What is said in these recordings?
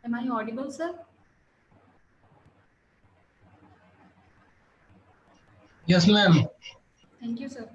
Am I audible, sir? Yes, ma'am. Thank you, sir.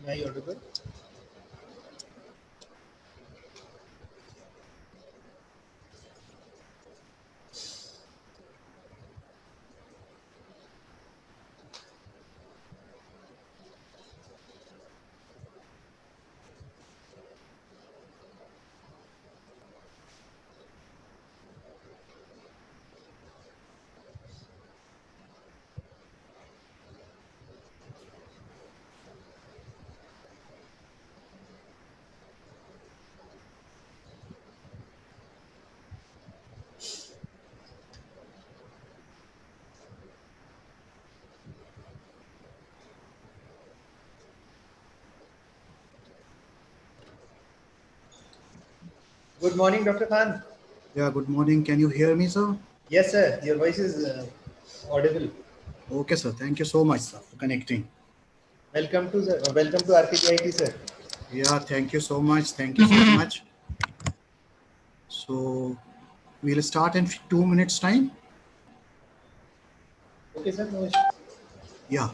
Am I audible? Good morning, Dr. Khan. Yeah, good morning. Can you hear me, sir? Yes, sir. Your voice is audible. Okay, sir. Thank you so much, sir, for connecting. Welcome to RPTIT, sir. Yeah, thank you so much. Thank you so much. So we'll start in 2 minutes time. Okay, sir. No issue. Yeah.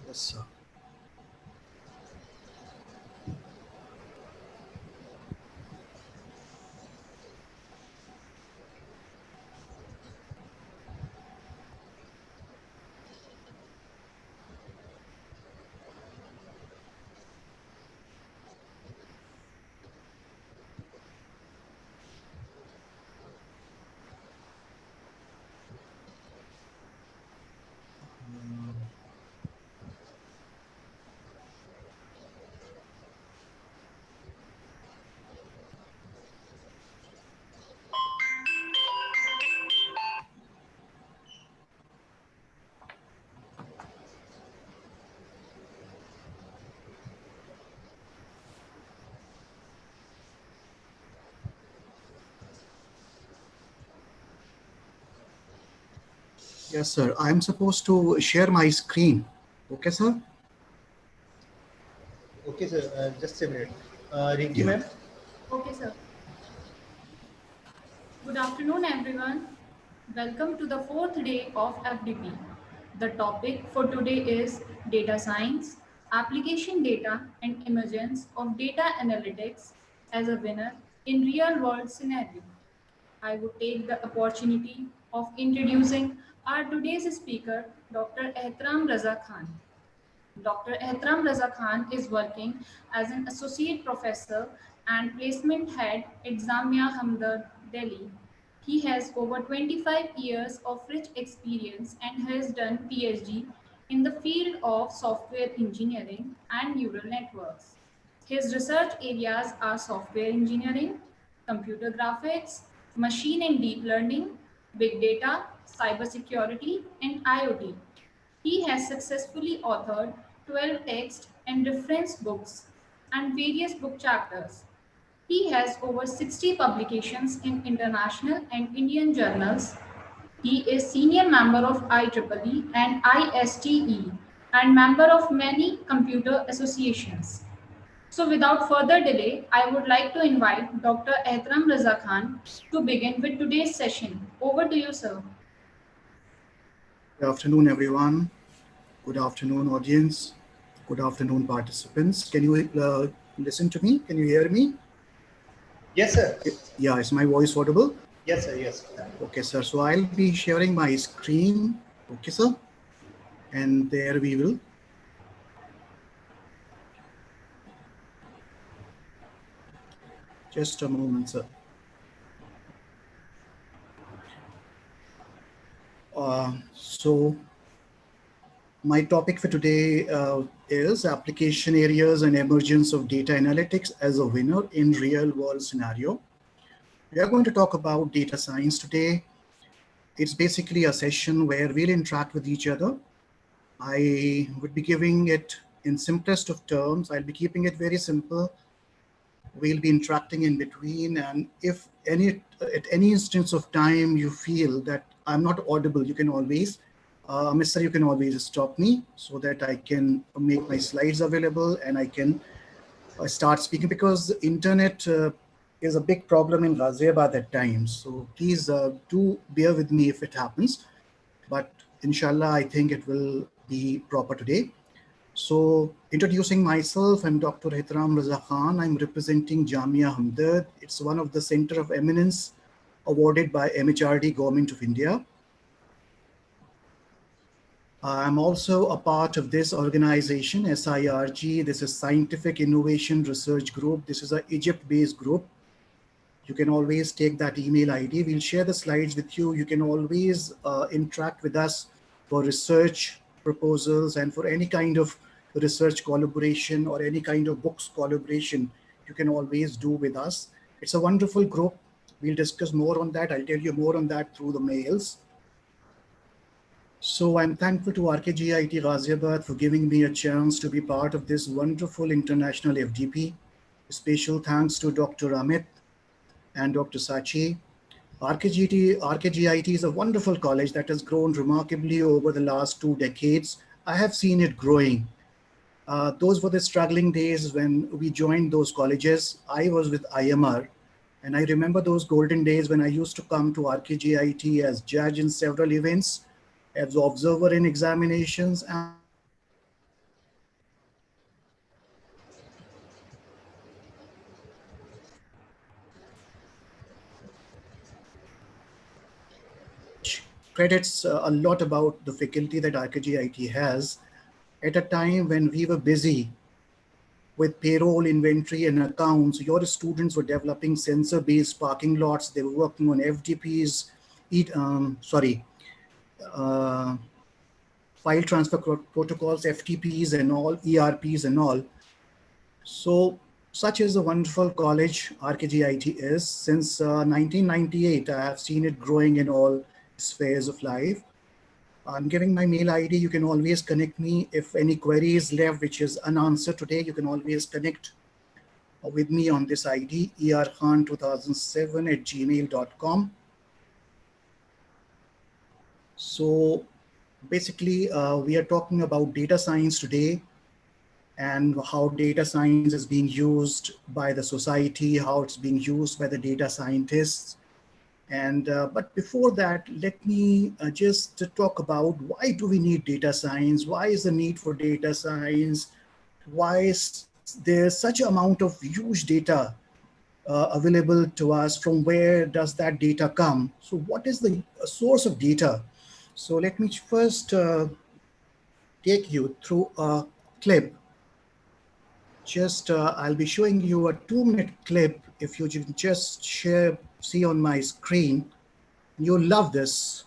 Yes, sir. Yes, sir. I'm supposed to share my screen. Okay, sir? Okay, sir. Just a minute. Rinki, Yeah. ma'am. Okay, sir. Good afternoon, everyone. Welcome to the fourth day of FDP. The topic for today is data science, application data, and emergence of data analytics as a winner in real-world scenario. I would take the opportunity of introducing our today's speaker, Dr. Ehtaram Raza Khan. Dr. Ehtaram Raza Khan is working as an associate professor and placement head at Jamia Hamdard, Delhi. He has over 25 years of rich experience and has done PhD in the field of software engineering and neural networks. His research areas are software engineering, computer graphics, machine and deep learning, big data, cybersecurity, and IoT. He has successfully authored 12 text and reference books and various book chapters. He has over 60 publications in international and Indian journals. He is senior member of IEEE and ISTE and member of many computer associations. So without further delay, I would like to invite Dr. Ehtaram Raza Khan to begin with today's session. Over to you, sir. Good afternoon, everyone. Good afternoon, audience. Good afternoon, participants. Can you listen to me? Can you hear me? Yes, sir. Yeah, is my voice audible? Yes, sir. Yes. Okay, sir. So I'll be sharing my screen. Okay, sir. And there we will. Just a moment, sir. So my topic for today is application areas and emergence of data analytics as a winner in real world scenario. We are going to talk about data science today. It's basically a session where we'll interact with each other. I would be giving it in simplest of terms. I'll be keeping it very simple. We'll be interacting in between, and if at any instance of time you feel that I'm not audible, you can always Mr. You can always stop me so that I can make my slides available and I can start speaking because the internet is a big problem in Ghaziabad at times. So please do bear with me if it happens. But inshallah, I think it will be proper today. So introducing myself, I'm Dr. Hitram Raza Khan. I'm representing Jamia Hamdard. It's one of the Center of Eminence awarded by MHRD Government of India. I'm also a part of this organization, SIRG. This is Scientific Innovation Research Group. This is an Egypt-based group. You can always take that email ID. We'll share the slides with you. You can always interact with us for research proposals and for any kind of research collaboration or any kind of books collaboration, you can always do with us. It's a wonderful group. We'll discuss more on that. I'll tell you more on that through the mails. So I'm thankful to RKGIT Ghaziabad for giving me a chance to be part of this wonderful international FDP. Special thanks to Dr. Amit and Dr. Sachi. RKGIT is a wonderful college that has grown remarkably over the last 2 decades. I have seen it growing. Those were the struggling days when we joined those colleges. I was with IMR, and I remember those golden days when I used to come to RKGIT as judge in several events, as observer in examinations, and as a credits a lot about the faculty that RKGIT has at a time when we were busy with payroll, inventory, and accounts. Your students were developing sensor-based parking lots. They were working on FDPs, uh, file transfer protocols, FTPs and all, ERPs and all. So such is a wonderful college RKGIT is. Since 1998, I have seen it growing in all spheres of life. I'm giving my mail ID. You can always connect me. If any query is left, which is unanswered today, you can always connect with me on this ID, erkhan2007@gmail.com. So basically, we are talking about data science today and how data science is being used by the society, how it's being used by the data scientists. And but before that, let me just talk about why do we need data science? Why is the need for data science? Why is there such amount of huge data available to us? From where does that data come? So what is the source of data? So let me first take you through a clip. Just I'll be showing you a 2-minute clip. If you just see on my screen, you'll love this.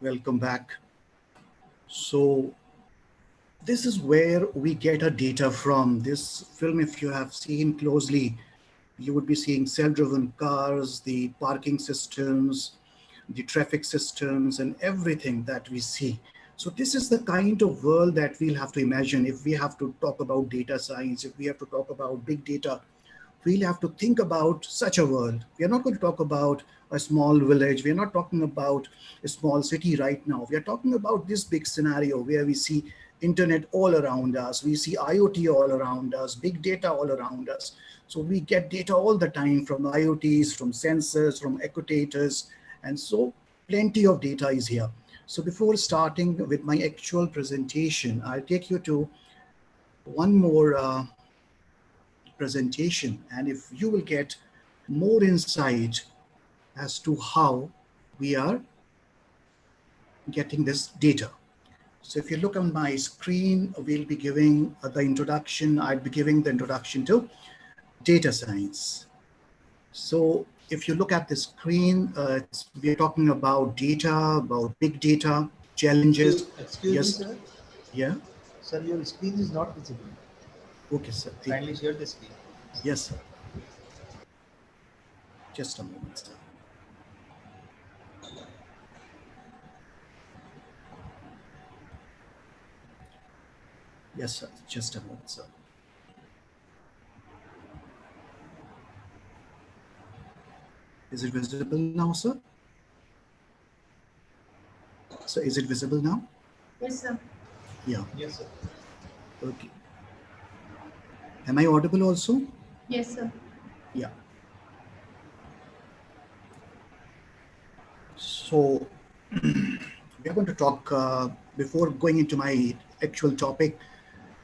Welcome back. So this is where we get our data from. This film, if you have seen closely, you would be seeing self-driven cars, the parking systems, the traffic systems, and everything that we see. So this is the kind of world that we'll have to imagine if we have to talk about data science, if we have to talk about big data. We'll have to think about such a world. We are not going to talk about a small village. We are not talking about a small city right now. We are talking about this big scenario where we see internet all around us. We see IoT all around us, big data all around us. So we get data all the time from IoTs, from sensors, from actuators. And so plenty of data is here. So before starting with my actual presentation, I'll take you to one more presentation, and if you will get more insight as to how we are getting this data. So if you look on my screen, we'll be giving the introduction. I'll be giving the introduction to data science. So if you look at the screen, we are talking about data, about big data, challenges. Excuse Yes. me, sir. Yeah. Sir, your screen is not visible. Okay, sir. Kindly share the screen. Yes, sir. Just a moment, sir. Yes, sir. Just a moment, sir. Is it visible now, sir? So is it visible now? Yes, sir. Yeah. Yes, sir. Okay. Am I audible also? Yes, sir. Yeah. So we are going to talk, before going into my actual topic,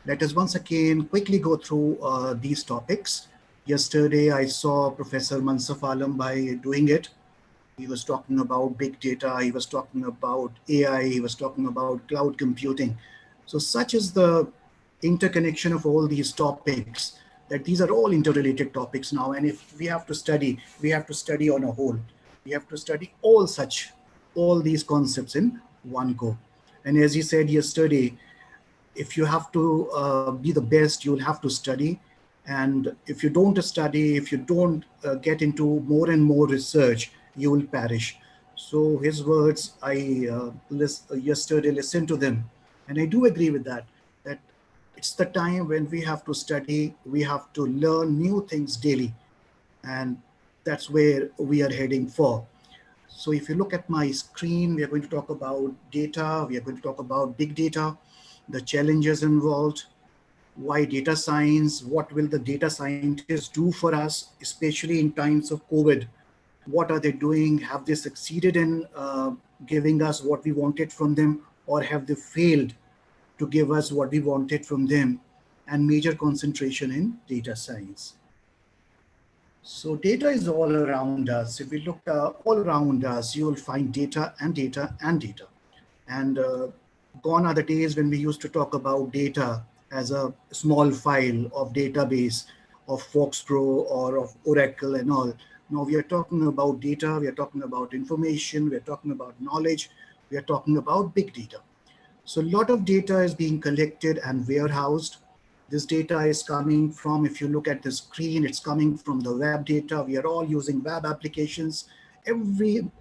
let us once again quickly go through these topics. Yesterday, I saw Professor Mansaf Alam by doing it. He was talking about big data, he was talking about AI, he was talking about cloud computing. So such is the interconnection of all these topics, that these are all interrelated topics now. And if we have to study, we have to study on a whole. We have to study all these concepts in one go. And as he said yesterday, if you have to be the best, you'll have to study. And if you don't study, if you don't get into more and more research, you will perish. So his words, I yesterday listened to them, and I do agree with that, that it's the time when we have to study, we have to learn new things daily. And that's where we are heading for. So if you look at my screen, we are going to talk about data, we are going to talk about big data, the challenges involved, why data science, what will the data scientists do for us, especially in times of COVID? What are they doing? Have they succeeded in giving us what we wanted from them, or have they failed to give us what we wanted from them? And major concentration in data science. So data is all around us. If we look all around us, you will find data and data and data. And gone are the days when we used to talk about data as a small file of database of Foxpro or of Oracle and all. Now we are talking about data, we are talking about information, we are talking about knowledge, we are talking about big data. So a lot of data is being collected and warehoused. This data is coming from, if you look at the screen, it's coming from the web data. We are all using web applications.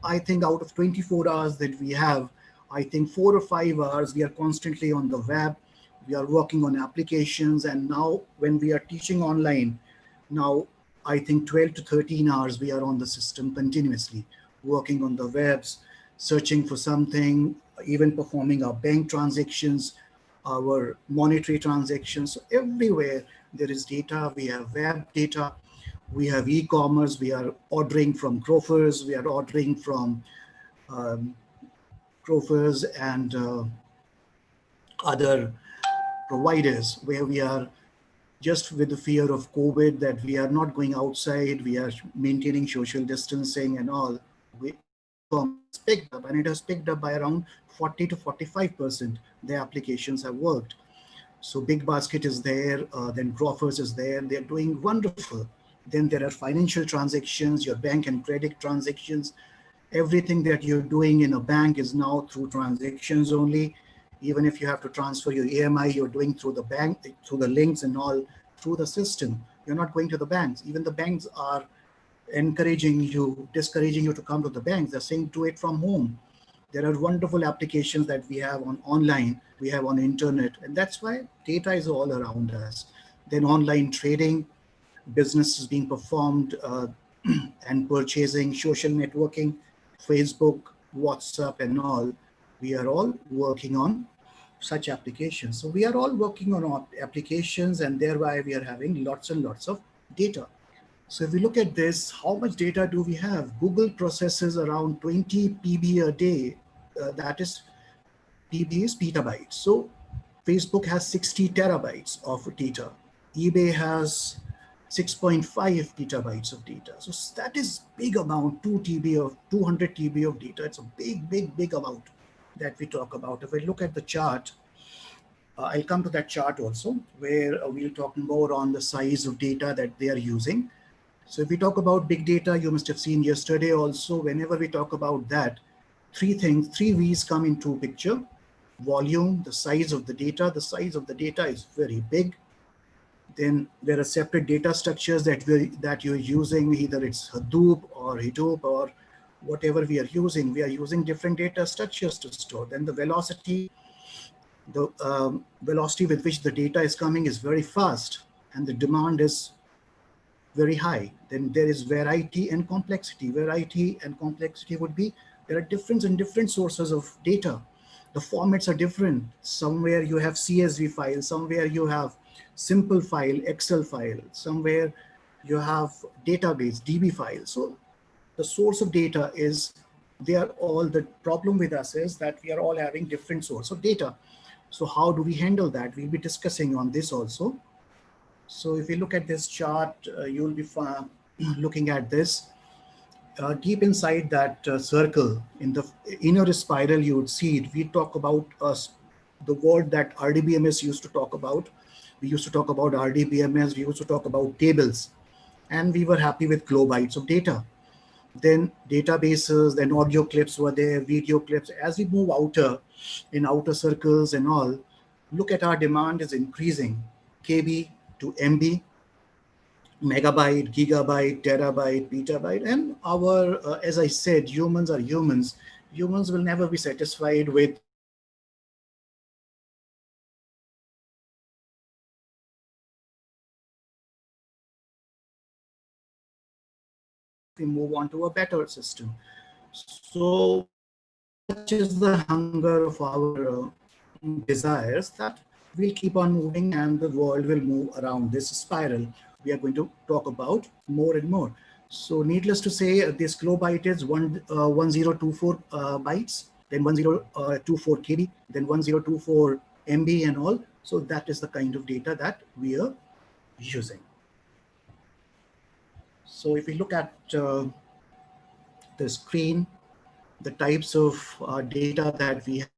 I think out of 24 hours that we have, I think 4 or 5 hours, we are constantly on the web. We are working on applications. And now when we are teaching online, now I think 12 to 13 hours, we are on the system continuously, working on the webs, searching for something, even performing our bank transactions, our monetary transactions. So everywhere there is data. We have web data, we have e-commerce, we are ordering from grocers, we are ordering from um, grocers and other providers, where we are just with the fear of COVID that we are not going outside, we are maintaining social distancing and all. E-commerce picked up, and it has picked up by around 40 to 45%. The applications have worked. So Big Basket is there, then Grofers is there, they're doing wonderful. Then there are financial transactions, your bank and credit transactions. Everything that you're doing in a bank is now through transactions only. Even if you have to transfer your EMI, you're doing through the bank, through the links and all, through the system. You're not going to the banks. Even the banks are discouraging you to come to the banks. They're saying do it from home. There are wonderful applications that we have on online, we have on internet, and that's why data is all around us. Then online trading, business is being performed, and purchasing, social networking, Facebook, WhatsApp, and all. We are all working on such applications. So we are all working on applications, and thereby we are having lots and lots of data. So if we look at this, how much data do we have? Google processes around 20 PB a day. That is, PB is petabytes. So Facebook has 60 terabytes of data. eBay has 6.5 petabytes of data. So that is big amount, 2 TB of 200 TB of data. It's a big, big, big amount that we talk about. If we look at the chart, I'll come to that chart also, where we'll talk more on the size of data that they are using. So if we talk about big data, you must have seen yesterday also, whenever we talk about that, three V's come into picture. Volume, the size of the data. The size of the data is very big. Then there are separate data structures that you're using, either it's Hadoop or whatever we are using. We are using different data structures to store. Then the velocity with which the data is coming is very fast, and the demand is very high. Then there is variety and complexity. Variety and complexity would be, there are different sources of data. The formats are different. Somewhere you have CSV files, somewhere you have simple file, Excel file, somewhere you have database, DB files. So the source of data is, the problem with us is that we are all having different source of data. So how do we handle that? We'll be discussing on this also. So if you look at this chart, you'll be looking at this. Deep inside that circle, in the inner spiral, you would see it. We talk about the word that RDBMS used to talk about. We used to talk about RDBMS, we used to talk about tables, and we were happy with kilobytes of data. Then databases, then audio clips were there, video clips. As we move in outer circles and all, look at our demand is increasing. KB to MB, megabyte, gigabyte, terabyte, petabyte, and as I said, humans are humans. Humans will never be satisfied with we move on to a better system. So such is the hunger of our desires that we'll keep on moving and the world will move around this spiral. We are going to talk about more and more. So needless to say, this kilobyte is 1024 bytes, then 1024 KB, then 1024 MB and all. So that is the kind of data that we are using. So if we look at the screen, the types of data that we have.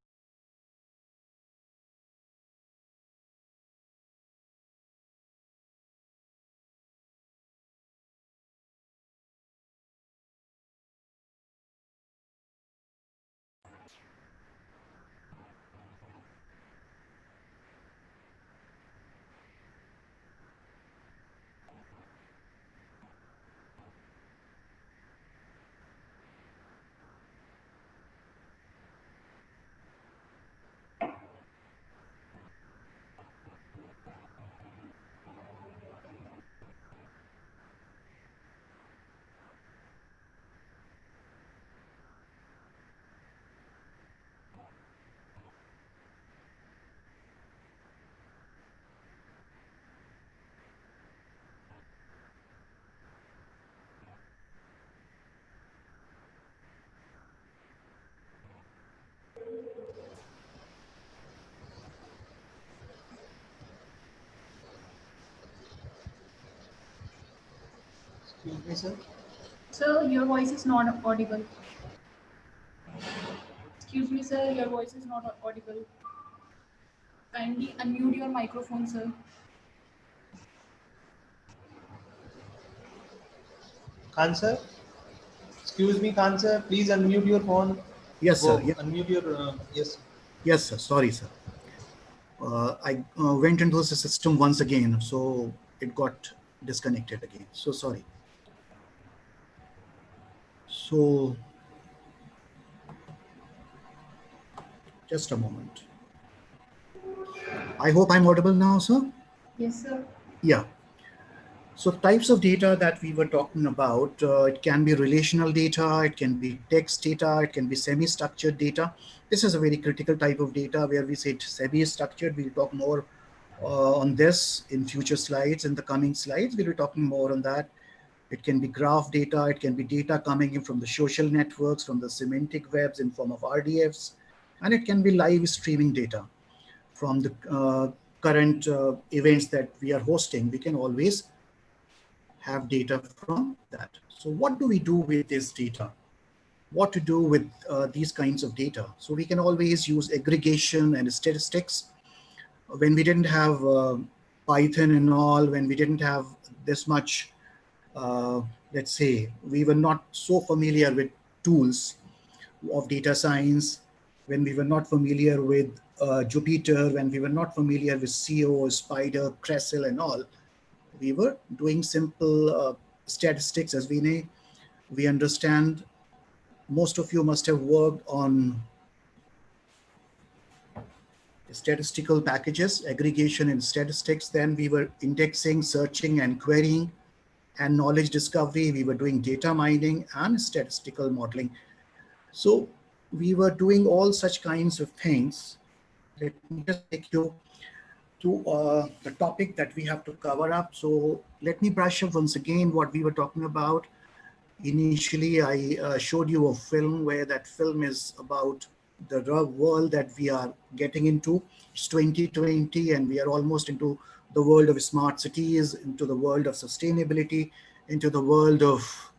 Excuse me, sir. Sir, your voice is not audible. Excuse me, sir, your voice is not audible. Kindly unmute your microphone, sir. Khan, sir. Excuse me, Khan sir, please unmute your phone. Yes, sir. Go, unmute your, yes. Yes, sir. Sorry, sir. I went into the system once again, so it got disconnected again. So sorry. So just a moment. I hope I'm audible now, sir. Yes, sir. Yeah. So types of data that we were talking about, it can be relational data, it can be text data, it can be semi-structured data. This is a very critical type of data where we say semi-structured. We'll talk more on this in future slides. In the coming slides, we'll be talking more on that. It can be graph data, it can be data coming in from the social networks, from the semantic webs in form of RDFs, and it can be live streaming data from the current events that we are hosting. We can always have data from that. So what do we do with this data? What to do with these kinds of data? So we can always use aggregation and statistics. When we didn't have Python and all, when we didn't have this much, let's say, we were not so familiar with tools of data science, when we were not familiar with Jupyter, when we were not familiar with CO, Spider, Crescel and all, we were doing simple statistics. As we understand, most of you must have worked on statistical packages, aggregation and statistics. Then we were indexing, searching and querying, and knowledge discovery. We were doing data mining and statistical modeling. So we were doing all such kinds of things. Let me just take you to the topic that we have to cover up. So let me brush up once again what we were talking about. Initially, I showed you a film where that film is about the world that we are getting into. It's 2020 and we are almost into the world of smart cities, into the world of sustainability, into the world of,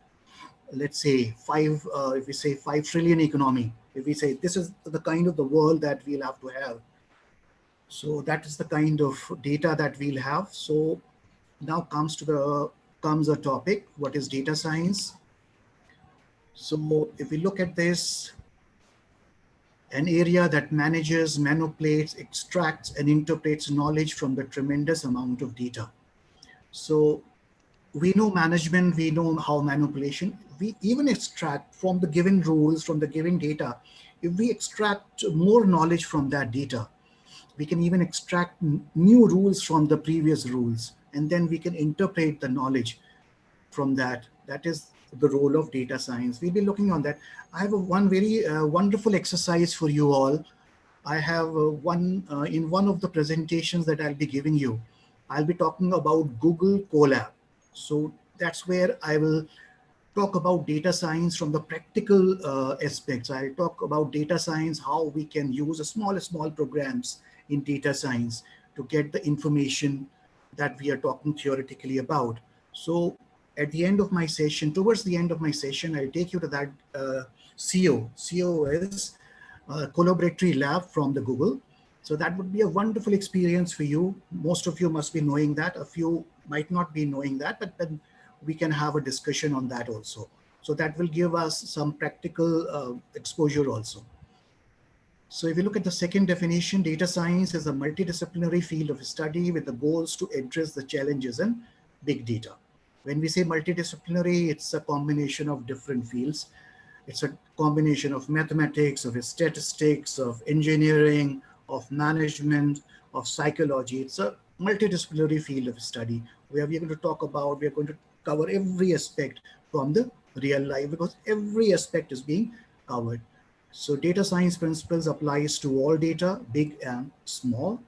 let's say, if we say 5 trillion economy, if we say this is the kind of the world that we'll have to have. So that is the kind of data that we'll have. So now comes a topic, what is data science? So if we look at this, an area that manages, manipulates, extracts, and interprets knowledge from the tremendous amount of data. So we know management, we know how manipulation, we even extract from the given rules, from the given data. If we extract more knowledge from that data, we can even extract new rules from the previous rules, and then we can interpret the knowledge from that. That is the role of data science. We'll be looking on that. I have one very wonderful exercise for you all. I have in one of the presentations that I'll be giving you, I'll be talking about Google Colab. So that's where I will talk about data science from the practical aspects. I'll talk about data science, how we can use small programs in data science to get the information that we are talking theoretically about. So at the end of my session, towards the end of my session, I'll take you to that CO. CO is collaboratory lab from the Google. So that would be a wonderful experience for you. Most of you must be knowing that. A few might not be knowing that, but then we can have a discussion on that also. So that will give us some practical exposure also. So if you look at the second definition, data science is a multidisciplinary field of study with the goals to address the challenges in big data. When we say multidisciplinary, it's a combination of different fields. It's a combination of mathematics, of statistics, of engineering, of management, of psychology. It's a multidisciplinary field of study where we're going to talk about, we're going to cover every aspect from the real life, because every aspect is being covered. So data science principles applies to all data, big and small.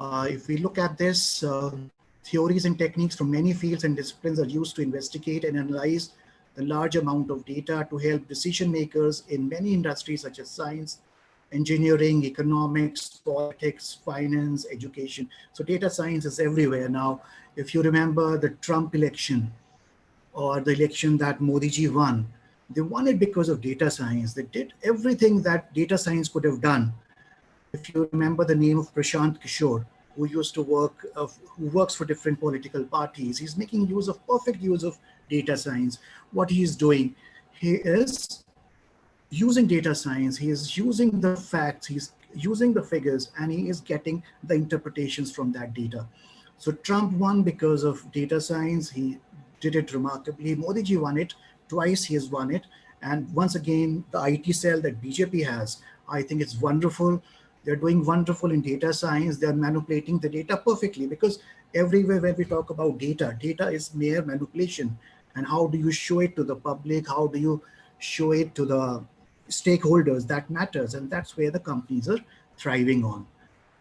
If we look at this, theories and techniques from many fields and disciplines are used to investigate and analyze the large amount of data to help decision makers in many industries such as science, engineering, economics, politics, finance, education. So data science is everywhere now. If you remember the Trump election or the election that Modi ji won, they won it because of data science. They did everything that data science could have done. If you remember the name of Prashant Kishore, who used to work, who works for different political parties. He's making perfect use of data science. What he is doing, he is using data science, he is using the facts, he's using the figures, and he is getting the interpretations from that data. So Trump won because of data science. He did it remarkably. Modi ji won it twice. He has won it. And once again, the IT cell that BJP has, I think it's wonderful. They're doing wonderful in data science. They're manipulating the data perfectly, because everywhere where we talk about data, data is mere manipulation. And how do you show it to the public? How do you show it to the stakeholders? That matters. And that's where the companies are thriving on.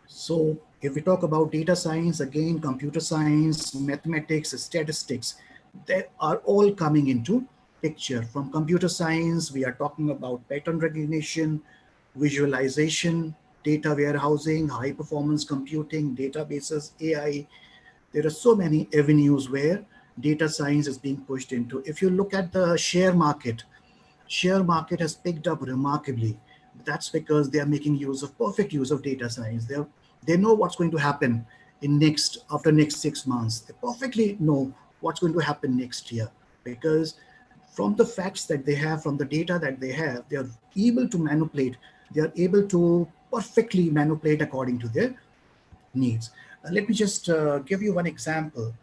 So if we talk about data science, again, computer science, mathematics, statistics, they are all coming into picture. From computer science, we are talking about pattern recognition, visualization, data warehousing, high performance computing, databases, AI. There are so many avenues where data science is being pushed into. If you look at the share market has picked up remarkably. That's because they are making perfect use of data science. They know what's going to happen after next 6 months. They perfectly know what's going to happen next year, because from the facts that they have, from the data that they have, they are able to manipulate. They are able to perfectly manipulate according to their needs. Let me just give you one example.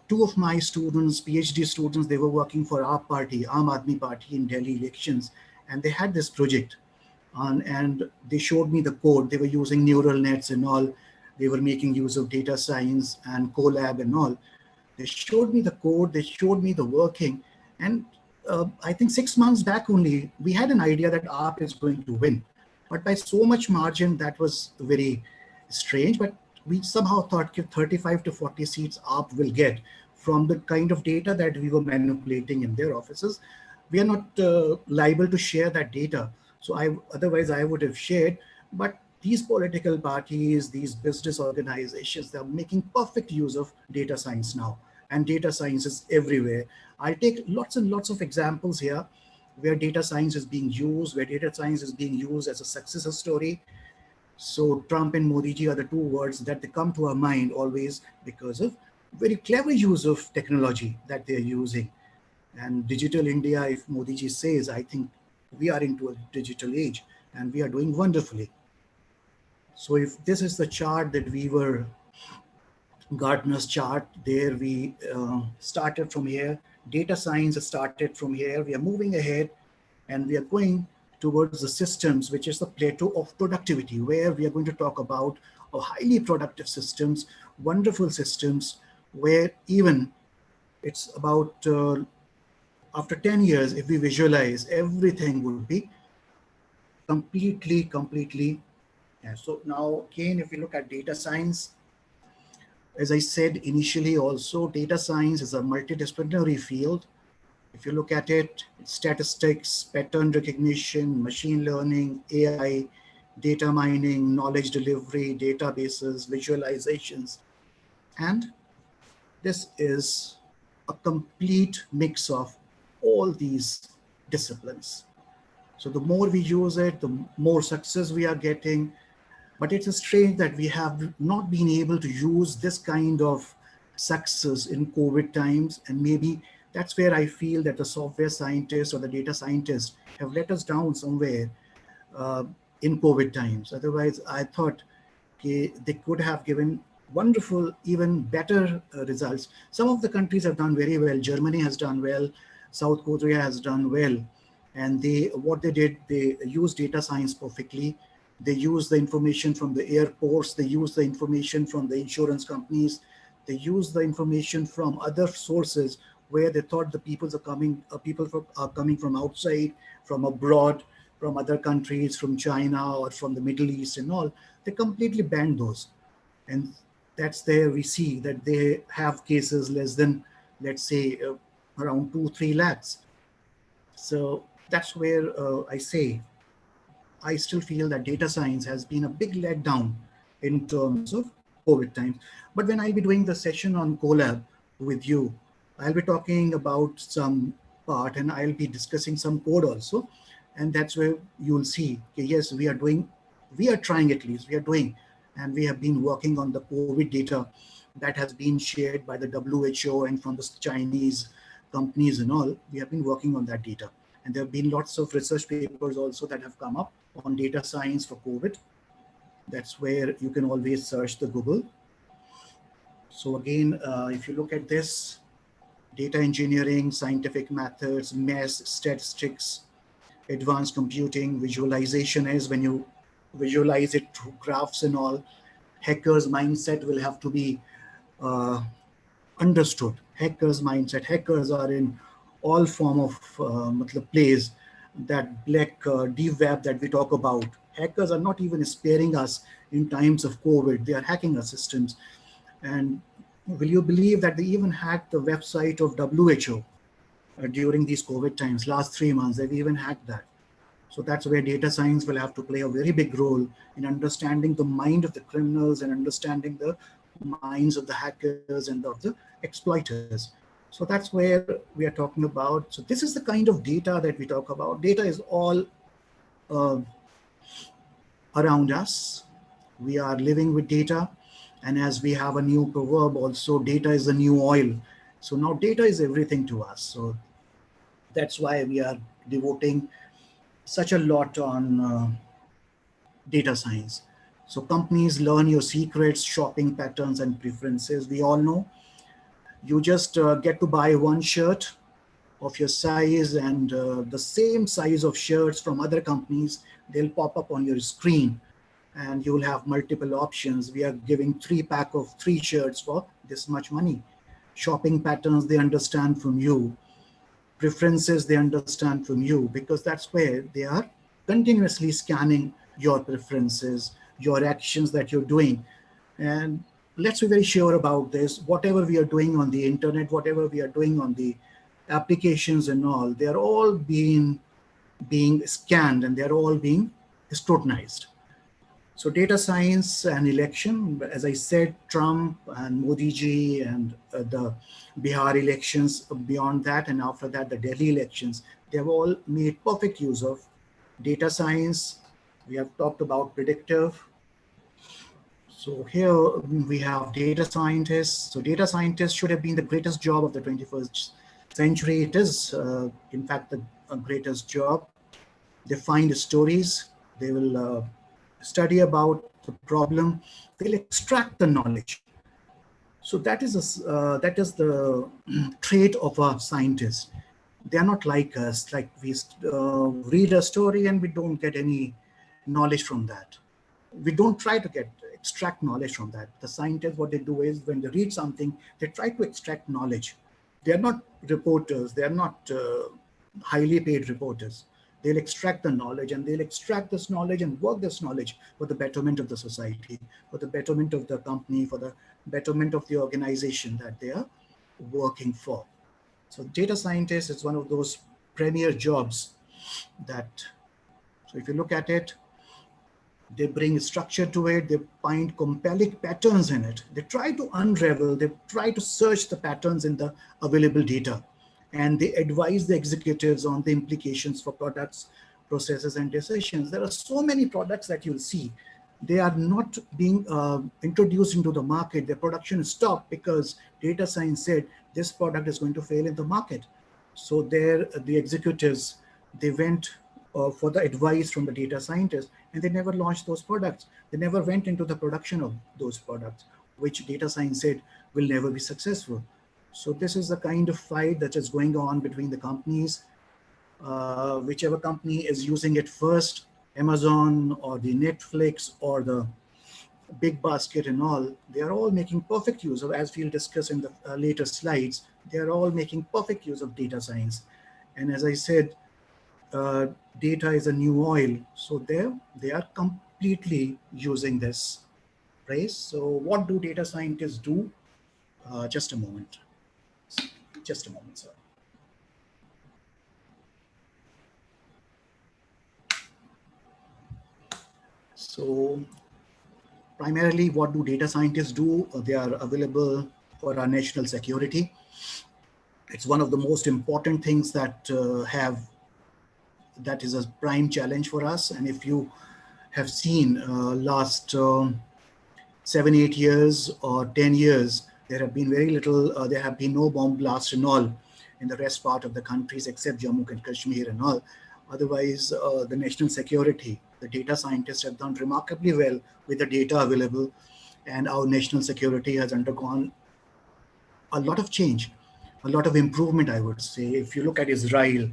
Two of my students, PhD students, they were working for our party, Aam Aadmi Party, in Delhi elections, and they had this project and they showed me the code. They were using neural nets and all. They were making use of data science and Colab and all. They showed me the code, they showed me the working, and I think 6 months back only, we had an idea that AAP is going to win. But by so much margin, that was very strange. But we somehow thought 35 to 40 seats AAP will get from the kind of data that we were manipulating in their offices. We are not liable to share that data. So otherwise I would have shared. But these political parties, these business organizations, they're making perfect use of data science now. And data science is everywhere. I'll take lots and lots of examples here where data science is being used, where data science is being used as a success story. So Trump and Modi ji are the two words that they come to our mind always because of very clever use of technology that they're using. And digital India, if Modi ji says, I think we are into a digital age and we are doing wonderfully. So if this is the chart that we were, Gartner's chart, there we started from here. Data science started from here. We are moving ahead and we are going towards the systems, which is the plateau of productivity, where we are going to talk about highly productive systems, wonderful systems, where even it's about after 10 years, if we visualize, everything would be completely. Yeah. So now again, if we look at data science, as I said initially also, data science is a multidisciplinary field. If you look at it, it's statistics, pattern recognition, machine learning, AI, data mining, knowledge delivery, databases, visualizations. And this is a complete mix of all these disciplines. So the more we use it, the more success we are getting. But it's strange that we have not been able to use this kind of success in COVID times. And maybe that's where I feel that the software scientists or the data scientists have let us down somewhere uh, in COVID times. Otherwise, I thought they could have given wonderful, even better results. Some of the countries have done very well. Germany has done well. South Korea has done well. And what they did, they used data science perfectly. They use the information from the airports. They use the information from the insurance companies. They use the information from other sources where they thought the people are coming from outside, from abroad, from other countries, from China or from the Middle East and all. They completely banned those. And that's there we see that they have cases less than, let's say, around 2-3 lakhs. So that's where I say I still feel that data science has been a big letdown in terms of COVID times. But when I'll be doing the session on Colab with you, I'll be talking about some part and I'll be discussing some code also. And that's where you'll see, okay, yes, we are trying at least, we are doing. And we have been working on the COVID data that has been shared by the WHO and from the Chinese companies and all. We have been working on that data. And there have been lots of research papers also that have come up on data science for COVID. That's where you can always search the Google. So again, if you look at this, data engineering, scientific methods, math, statistics, advanced computing, visualization is when you visualize it through graphs and all. Hackers' mindset will have to be understood. Hackers' mindset. Hackers are in all form of plays. That black deep web that we talk about. Hackers are not even sparing us in times of COVID. They are hacking our systems. And will you believe that they even hacked the website of WHO during these COVID times, last 3 months, they've even hacked that. So that's where data science will have to play a very big role in understanding the mind of the criminals and understanding the minds of the hackers and of the exploiters. So that's where we are talking about. So this is the kind of data that we talk about. Data is all around us. We are living with data. And as we have a new proverb also, data is the new oil. So now data is everything to us. So that's why we are devoting such a lot on data science. So companies learn your secrets, shopping patterns, and preferences. We all know you just get to buy one shirt of your size, and the same size of shirts from other companies, they'll pop up on your screen and you'll have multiple options. We are giving 3-pack of 3 shirts for this much money. Shopping patterns, they understand from you. Preferences, they understand from you, because that's where they are continuously scanning your preferences, your actions that you're doing. And let's be very sure about this. Whatever we are doing on the internet, whatever we are doing on the applications and all, they're all being scanned and they're all being scrutinized. So data science and election, as I said, Trump and Modi ji and the Bihar elections, beyond that, and after that, the Delhi elections, they have all made perfect use of data science. We have talked about predictive. So here we have data scientists. So data scientists should have been the greatest job of the 21st century. It is, in fact, the greatest job. They find stories. They will study about the problem. They'll extract the knowledge. So that is the trait of a scientist. They are not like us. Like we read a story and we don't get any knowledge from that. We don't try to extract knowledge from that. The scientists, what they do is when they read something, they try to extract knowledge. They are not reporters. They are not highly paid reporters. They'll extract the knowledge, and they'll extract this knowledge and work this knowledge for the betterment of the society, for the betterment of the company, for the betterment of the organization that they are working for. So data scientist is one of those premier jobs that, so if you look at it, they bring structure to it, they find compelling patterns in it. They try to unravel, they try to search the patterns in the available data. And they advise the executives on the implications for products, processes, and decisions. There are so many products that you'll see. They are not being introduced into the market. Their production is stopped because data science said this product is going to fail in the market. So there, the executives, they went for the advice from the data scientists, and they never launched those products. They never went into the production of those products, which data science said will never be successful. So this is the kind of fight that is going on between the companies. Whichever company is using it first, Amazon or the Netflix or the Big Basket and all, they are all making perfect use of, as we'll discuss in the later slides, they are all making perfect use of data science. And as I said, data is a new oil. So they are completely using this phrase. So what do data scientists do? Just a moment. Just a moment, sir. So primarily, what do data scientists do? They are available for our national security. It's one of the most important things that that is a prime challenge for us. And if you have seen last 7, 8 years or 10 years, there have been very little, there have been no bomb blasts and all in the rest part of the countries except Jammu and Kashmir and all. Otherwise, the national security, the data scientists have done remarkably well with the data available, and our national security has undergone a lot of change, a lot of improvement, I would say. If you look at Israel,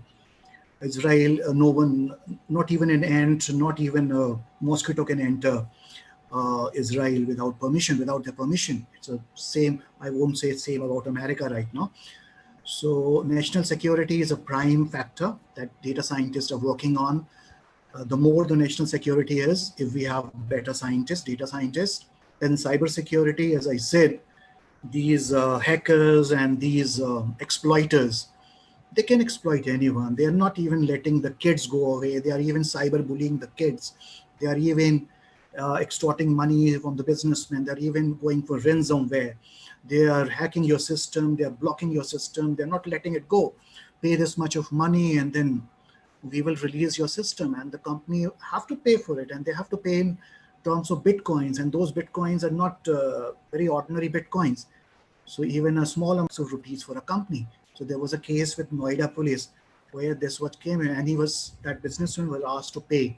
no one, not even an ant, not even a mosquito can enter Israel without permission, without their permission. It's the same, I won't say same about America right now. So national security is a prime factor that data scientists are working on. The more the national security is, if we have better scientists, data scientists, then cybersecurity, as I said, these hackers and these exploiters, they can exploit anyone. They are not even letting the kids go away. They are even cyberbullying the kids. They are even extorting money from the businessmen. They're even going for ransomware. They are hacking your system. They are blocking your system. They're not letting it go. Pay this much of money and then we will release your system, and the company have to pay for it, and they have to pay in terms of bitcoins, and those bitcoins are not very ordinary bitcoins. So even a small amount of rupees for a company. So there was a case with Noida police where this what came in, and that businessman was asked to pay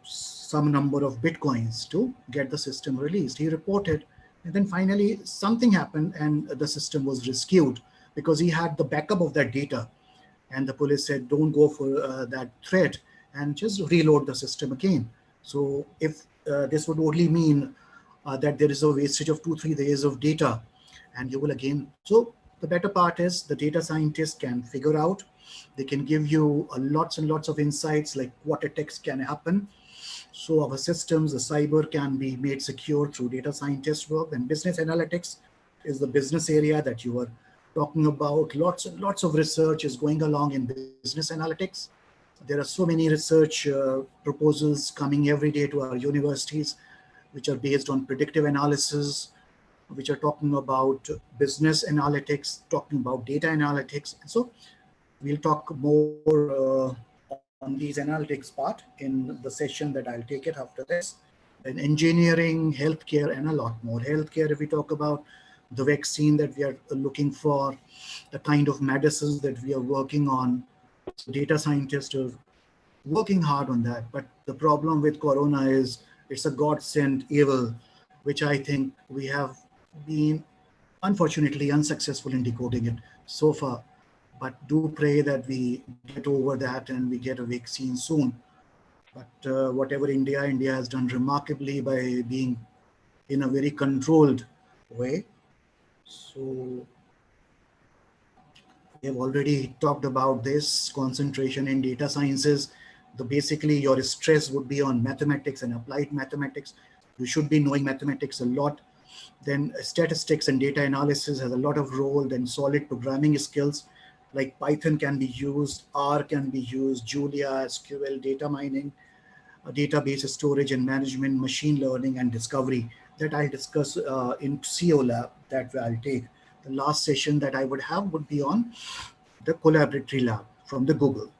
some number of bitcoins to get the system released. He reported, and then finally something happened, and the system was rescued because he had the backup of that data. And the police said, don't go for that threat and just reload the system again. So if this would only mean that there is a wastage of 2-3 days of data, and you will again. So the better part is the data scientists can figure out, they can give you lots and lots of insights like what attacks can happen. So our systems, the cyber can be made secure through data scientist work. And business analytics is the business area that you were talking about. Lots and lots of research is going along in business analytics. There are so many research proposals coming every day to our universities, which are based on predictive analysis, which are talking about business analytics, talking about data analytics. And so we'll talk more on these analytics part in the session that I'll take it after this. In engineering, healthcare, and a lot more. Healthcare, if we talk about the vaccine that we are looking for, the kind of medicines that we are working on. So data scientists are working hard on that. But the problem with Corona is it's a God-sent evil, which I think we have been unfortunately unsuccessful in decoding it so far. But do pray that we get over that and we get a vaccine soon. But whatever India has done remarkably by being in a very controlled way. So we have already talked about this concentration in data sciences. Basically your stress would be on mathematics and applied mathematics. You should be knowing mathematics a lot. Then statistics and data analysis has a lot of role. Then solid programming skills like Python can be used, R can be used, Julia, SQL, data mining, database storage and management, machine learning and discovery that I'll discuss in CO lab that I'll take. The last session that I would have would be on the collaboratory lab from the Google.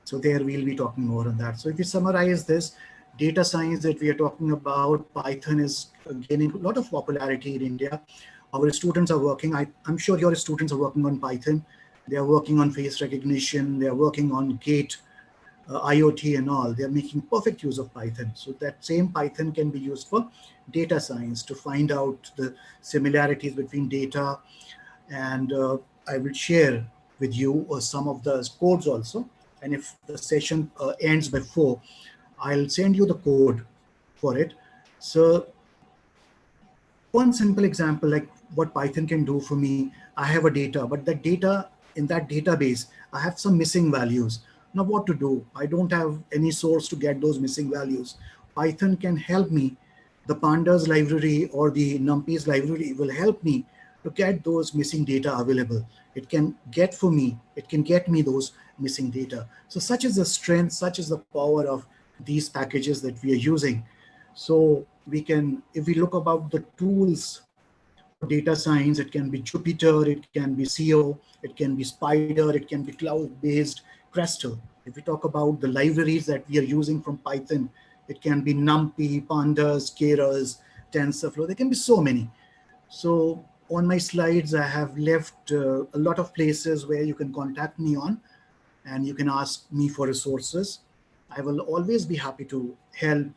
So there we'll be talking more on that. So if you summarize this, data science that we are talking about, Python is gaining a lot of popularity in India. Our students are working, I'm sure your students are working on Python. They are working on face recognition. They are working on gate, IoT and all. They are making perfect use of Python. So that same Python can be used for data science to find out the similarities between data. And I will share with you some of the codes also. And if the session ends before, I'll send you the code for it. So one simple example, like what Python can do for me, I have a data, but that data in that database, I have some missing values. Now what to do? I don't have any source to get those missing values. Python can help me. The pandas library or the numpys library will help me to get those missing data available. It can get for me, it can get me those missing data. So such is the strength, such is the power of these packages that we are using. So we can, if we look about the tools for data science, it can be Jupyter, it can be CO, it can be Spider, it can be cloud-based Crystal. If we talk about the libraries that we are using from Python, it can be NumPy, Pandas, Keras, TensorFlow. There can be so many. So on my slides, I have left a lot of places where you can contact me on, and you can ask me for resources. I will always be happy to help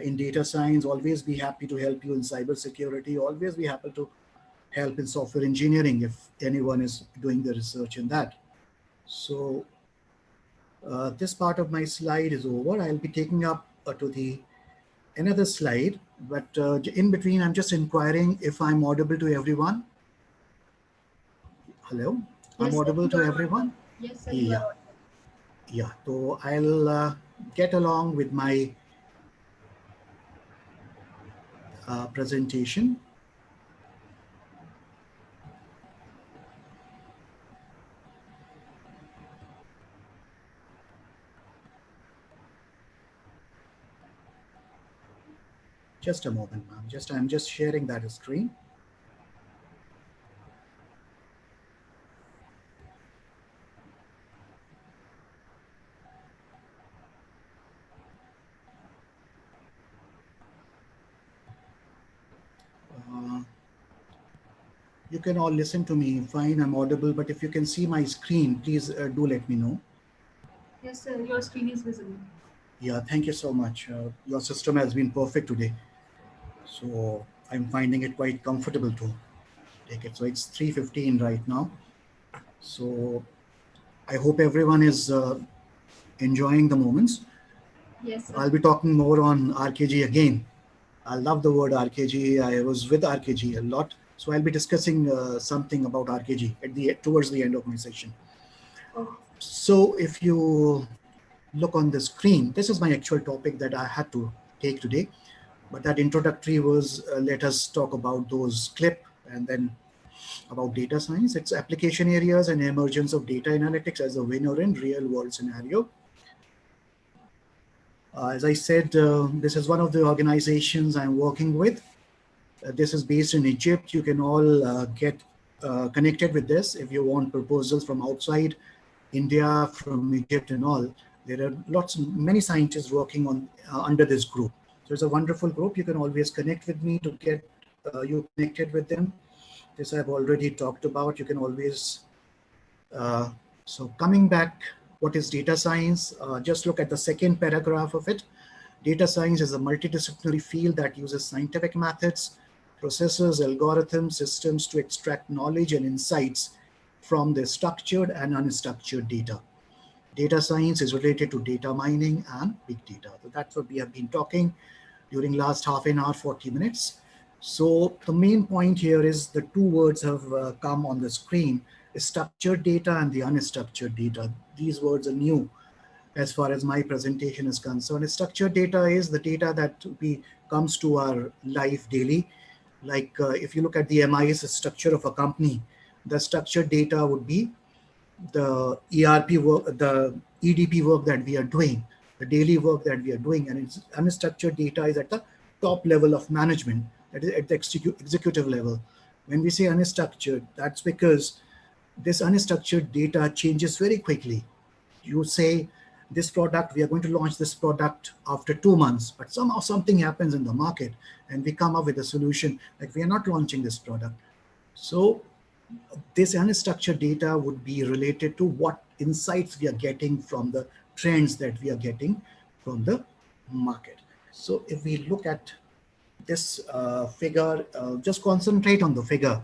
in data science, always be happy to help you in cybersecurity, always be happy to help in software engineering if anyone is doing the research in that. So this part of my slide is over. I'll be taking up to the another slide, but in between, I'm just inquiring if I'm audible to everyone. Hello, I'm Yes, sir, audible you to are everyone. audible. Yes, sir, you are Yeah, audible. yeah. So I'll get along with my presentation. Just a moment, ma'am. I'm just sharing that screen. Uh, you can all listen to me. Fine, I'm audible. But if you can see my screen, please do let me know. Yes, sir, your screen is visible. Yeah, thank you so much. Your system has been perfect today. So I'm finding it quite comfortable to take it. So it's 3:15 right now. So I hope everyone is enjoying the moments. Yes, sir. I'll be talking more on RKG again. I love the word RKG. I was with RKG a lot. So I'll be discussing something about RKG towards the end of my session. Okay. So if you look on the screen, this is my actual topic that I had to take today. But that introductory was let us talk about those clip and then about data science, its application areas and emergence of data analytics as a winner in real world scenario. As I said, this is one of the organizations I'm working with. This is based in Egypt. You can all get connected with this if you want proposals from outside India, from Egypt and all. There are many scientists working on under this group. So it's a wonderful group. You can always connect with me to get you connected with them. This I've already talked about. You can always, so coming back, what is data science? Just look at the second paragraph of it. Data science is a multidisciplinary field that uses scientific methods, processes, algorithms, systems to extract knowledge and insights from the structured and unstructured data. Data science is related to data mining and big data. So that's what we have been talking during last half an hour, 40 minutes. So the main point here is the two words have come on the screen, structured data and the unstructured data. These words are new as far as my presentation is concerned. Structured data is the data that comes to our life daily. Like if you look at the MIS structure of a company, the structured data would be the ERP work, the EDP work that we are doing, the daily work that we are doing, and it's unstructured data is at the top level of management, that is at the executive level. When we say unstructured, that's because this unstructured data changes very quickly. You say this product, we are going to launch this product after 2 months, but somehow something happens in the market and we come up with a solution like we are not launching this product. So this unstructured data would be related to what insights we are getting from the trends that we are getting from the market. So if we look at this figure, just concentrate on the figure.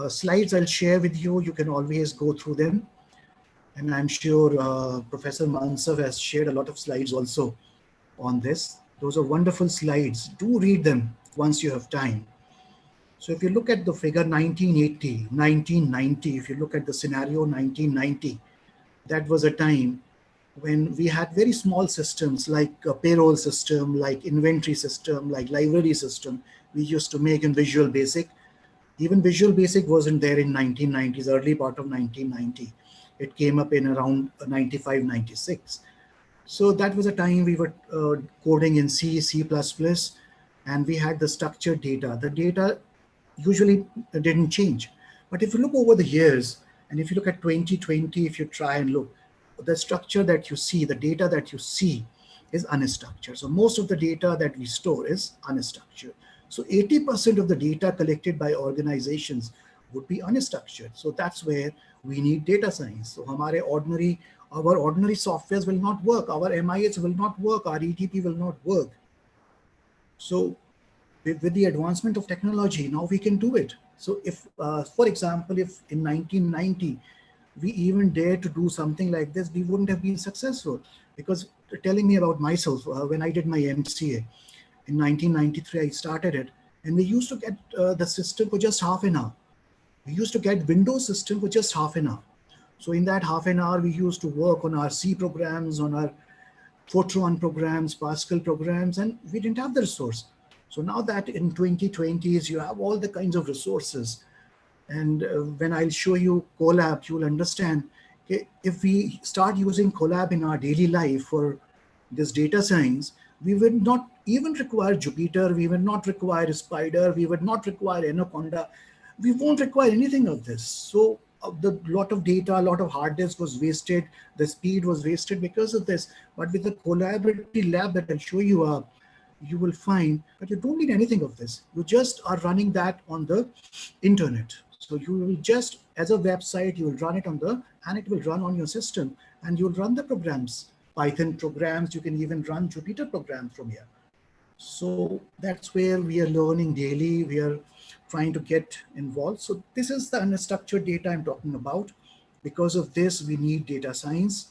Slides I'll share with you, you can always go through them. And I'm sure Professor Mansaf has shared a lot of slides also on this. Those are wonderful slides. Do read them once you have time. So if you look at the figure 1980, 1990, if you look at the scenario 1990, that was a time when we had very small systems like a payroll system, like inventory system, like library system. We used to make in Visual Basic. Even Visual Basic wasn't there in 1990s, early part of 1990. It came up in around 95, 96. So that was a time we were coding in C, C++, and we had the structured data. The data usually didn't change. But if you look over the years, and if you look at 2020, if you try and look, the structure that you see, the data that you see is unstructured. So most of the data that we store is unstructured. So 80% of the data collected by organizations would be unstructured. So that's where we need data science. So our ordinary softwares will not work. Our MIS will not work. Our ETP will not work. So with the advancement of technology, now we can do it. So if, for example, if in 1990, we even dared to do something like this, we wouldn't have been successful. Because telling me about myself, when I did my MCA in 1993, I started it, and we used to get the system for just half an hour. We used to get Windows system for just half an hour. So in that half an hour, we used to work on our C programs, on our Fortran programs, Pascal programs, and we didn't have the resource. So now that in 2020s, you have all the kinds of resources. And when I'll show you Colab, you'll understand, okay, if we start using Colab in our daily life for this data science, we would not even require Jupyter, we would not require Spider, we would not require Anaconda, we won't require anything of this. So the lot of data, a lot of hard disk was wasted, the speed was wasted because of this. But with the collaborative lab that I'll show you up, you will find that you don't need anything of this. You just are running that on the internet. So you will just, as a website, you will run it and it will run on your system, and you'll run the programs, Python programs, you can even run Jupyter programs from here. So that's where we are learning daily. We are trying to get involved. So this is the unstructured data I'm talking about. Because of this, we need data science.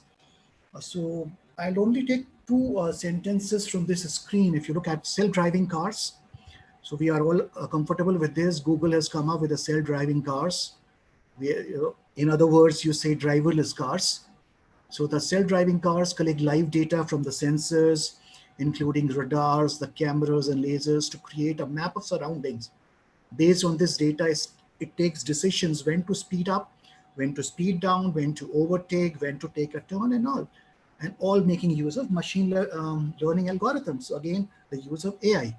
So I'll only take two sentences from this screen. If you look at self-driving cars, so we are all comfortable with this. Google has come up with the self-driving cars. In other words, you say driverless cars. So the self-driving cars collect live data from the sensors, including radars, the cameras and lasers, to create a map of surroundings. Based on this data, it takes decisions when to speed up, when to speed down, when to overtake, when to take a turn, and all making use of machine learning algorithms. So again, the use of AI.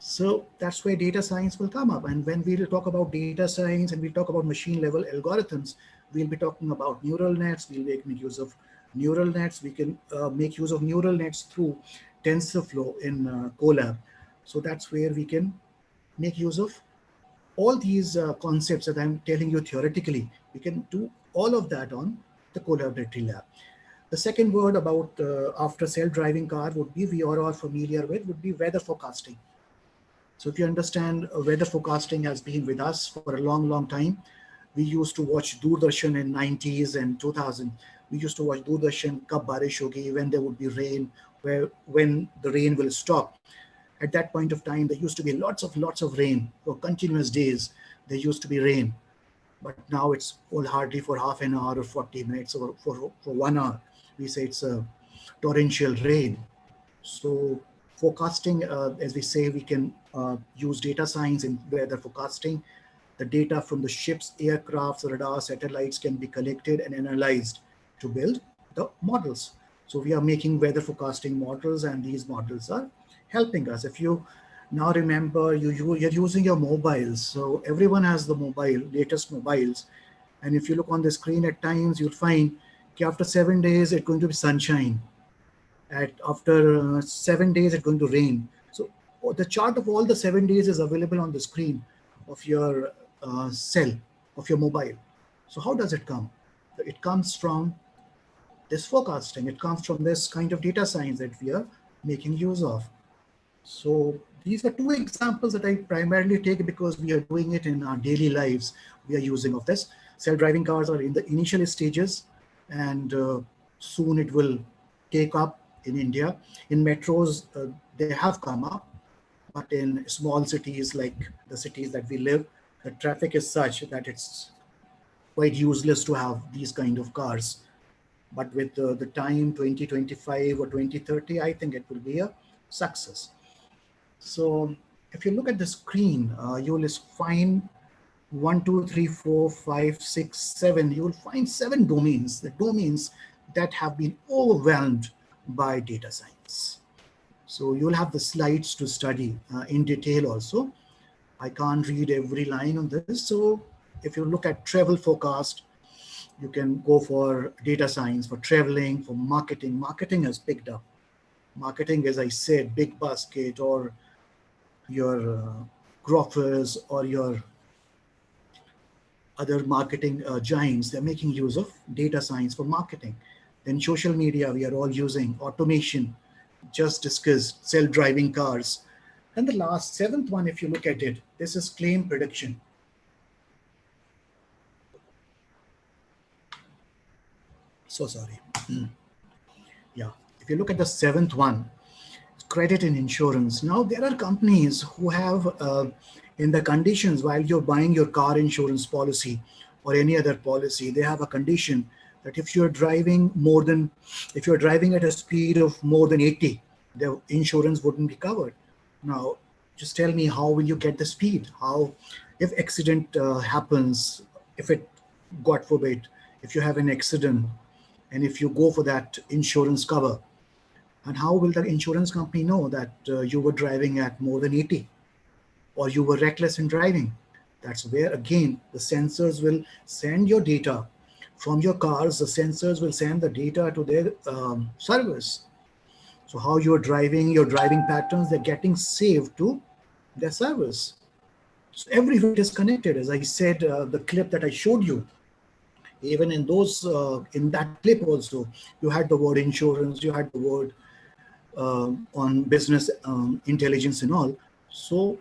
So that's where data science will come up. And when we will talk about data science and we'll talk about machine level algorithms, we'll be talking about neural nets. We'll make use of neural nets. We can make use of neural nets through TensorFlow in Colab. So that's where we can make use of all these concepts that I'm telling you theoretically. We can do all of that on the collaborative lab. The second word about after self-driving car would be, we are all familiar with, would be weather forecasting. So if you understand, weather forecasting has been with us for a long, long time. We used to watch Doordarshan in 90s and 2000. We used to watch Doordarshan, Kab Barish Hogi, when there would be rain, when the rain will stop. At that point of time, there used to be lots of rain for continuous days. There used to be rain, but now it's all hardly for half an hour or 40 minutes or for 1 hour. We say it's a torrential rain. So forecasting, as we say, we can use data science in weather forecasting. The data from the ships, aircrafts, radar, satellites can be collected and analyzed to build the models. So we are making weather forecasting models, and these models are helping us. If you now remember, you're using your mobiles. So everyone has the latest mobiles. And if you look on the screen at times, you'll find after 7 days, it's going to be sunshine. After 7 days, it's going to rain. So the chart of all the 7 days is available on the screen of your cell, of your mobile. So how does it come? It comes from this forecasting. It comes from this kind of data science that we are making use of. So these are two examples that I primarily take because we are doing it in our daily lives. We are using of this. Self-driving cars are in the initial stages, and soon it will take up in India. In metros, they have come up, but in small cities like the cities that we live, the traffic is such that it's quite useless to have these kind of cars. But with the time 2025 or 2030, I think it will be a success. So if you look at the screen, you will find 1, 2, 3, 4, 5, 6, 7. You will find 7 domains, the domains that have been overwhelmed by data science. So you'll have the slides to study in detail also. I can't read every line on this. So if you look at travel forecast, you can go for data science, for traveling, for marketing. Marketing has picked up. Marketing, as I said, Big Basket or your Grofers or your other marketing giants, they're making use of data science for marketing. Then social media, we are all using automation, just discussed, self-driving cars. And the last, seventh one, if you look at it, this is claim prediction. So sorry. Yeah, if you look at the seventh one, credit and insurance. Now, there are companies who have, in the conditions while you're buying your car insurance policy or any other policy, they have a condition that if you're driving if you're driving at a speed of more than 80, the insurance wouldn't be covered. Now, just tell me, how will you get the speed? How, if accident happens, if it, God forbid, if you have an accident and if you go for that insurance cover, and how will the insurance company know that you were driving at more than 80 or you were reckless in driving? That's where, again, the sensors will send your data from your cars. The sensors will send the data to their servers. So how you're driving, your driving patterns, they're getting saved to their servers. So everywhere it is connected. As I said, the clip that I showed you, even in in that clip also, you had the word insurance, you had the word on business intelligence and all. So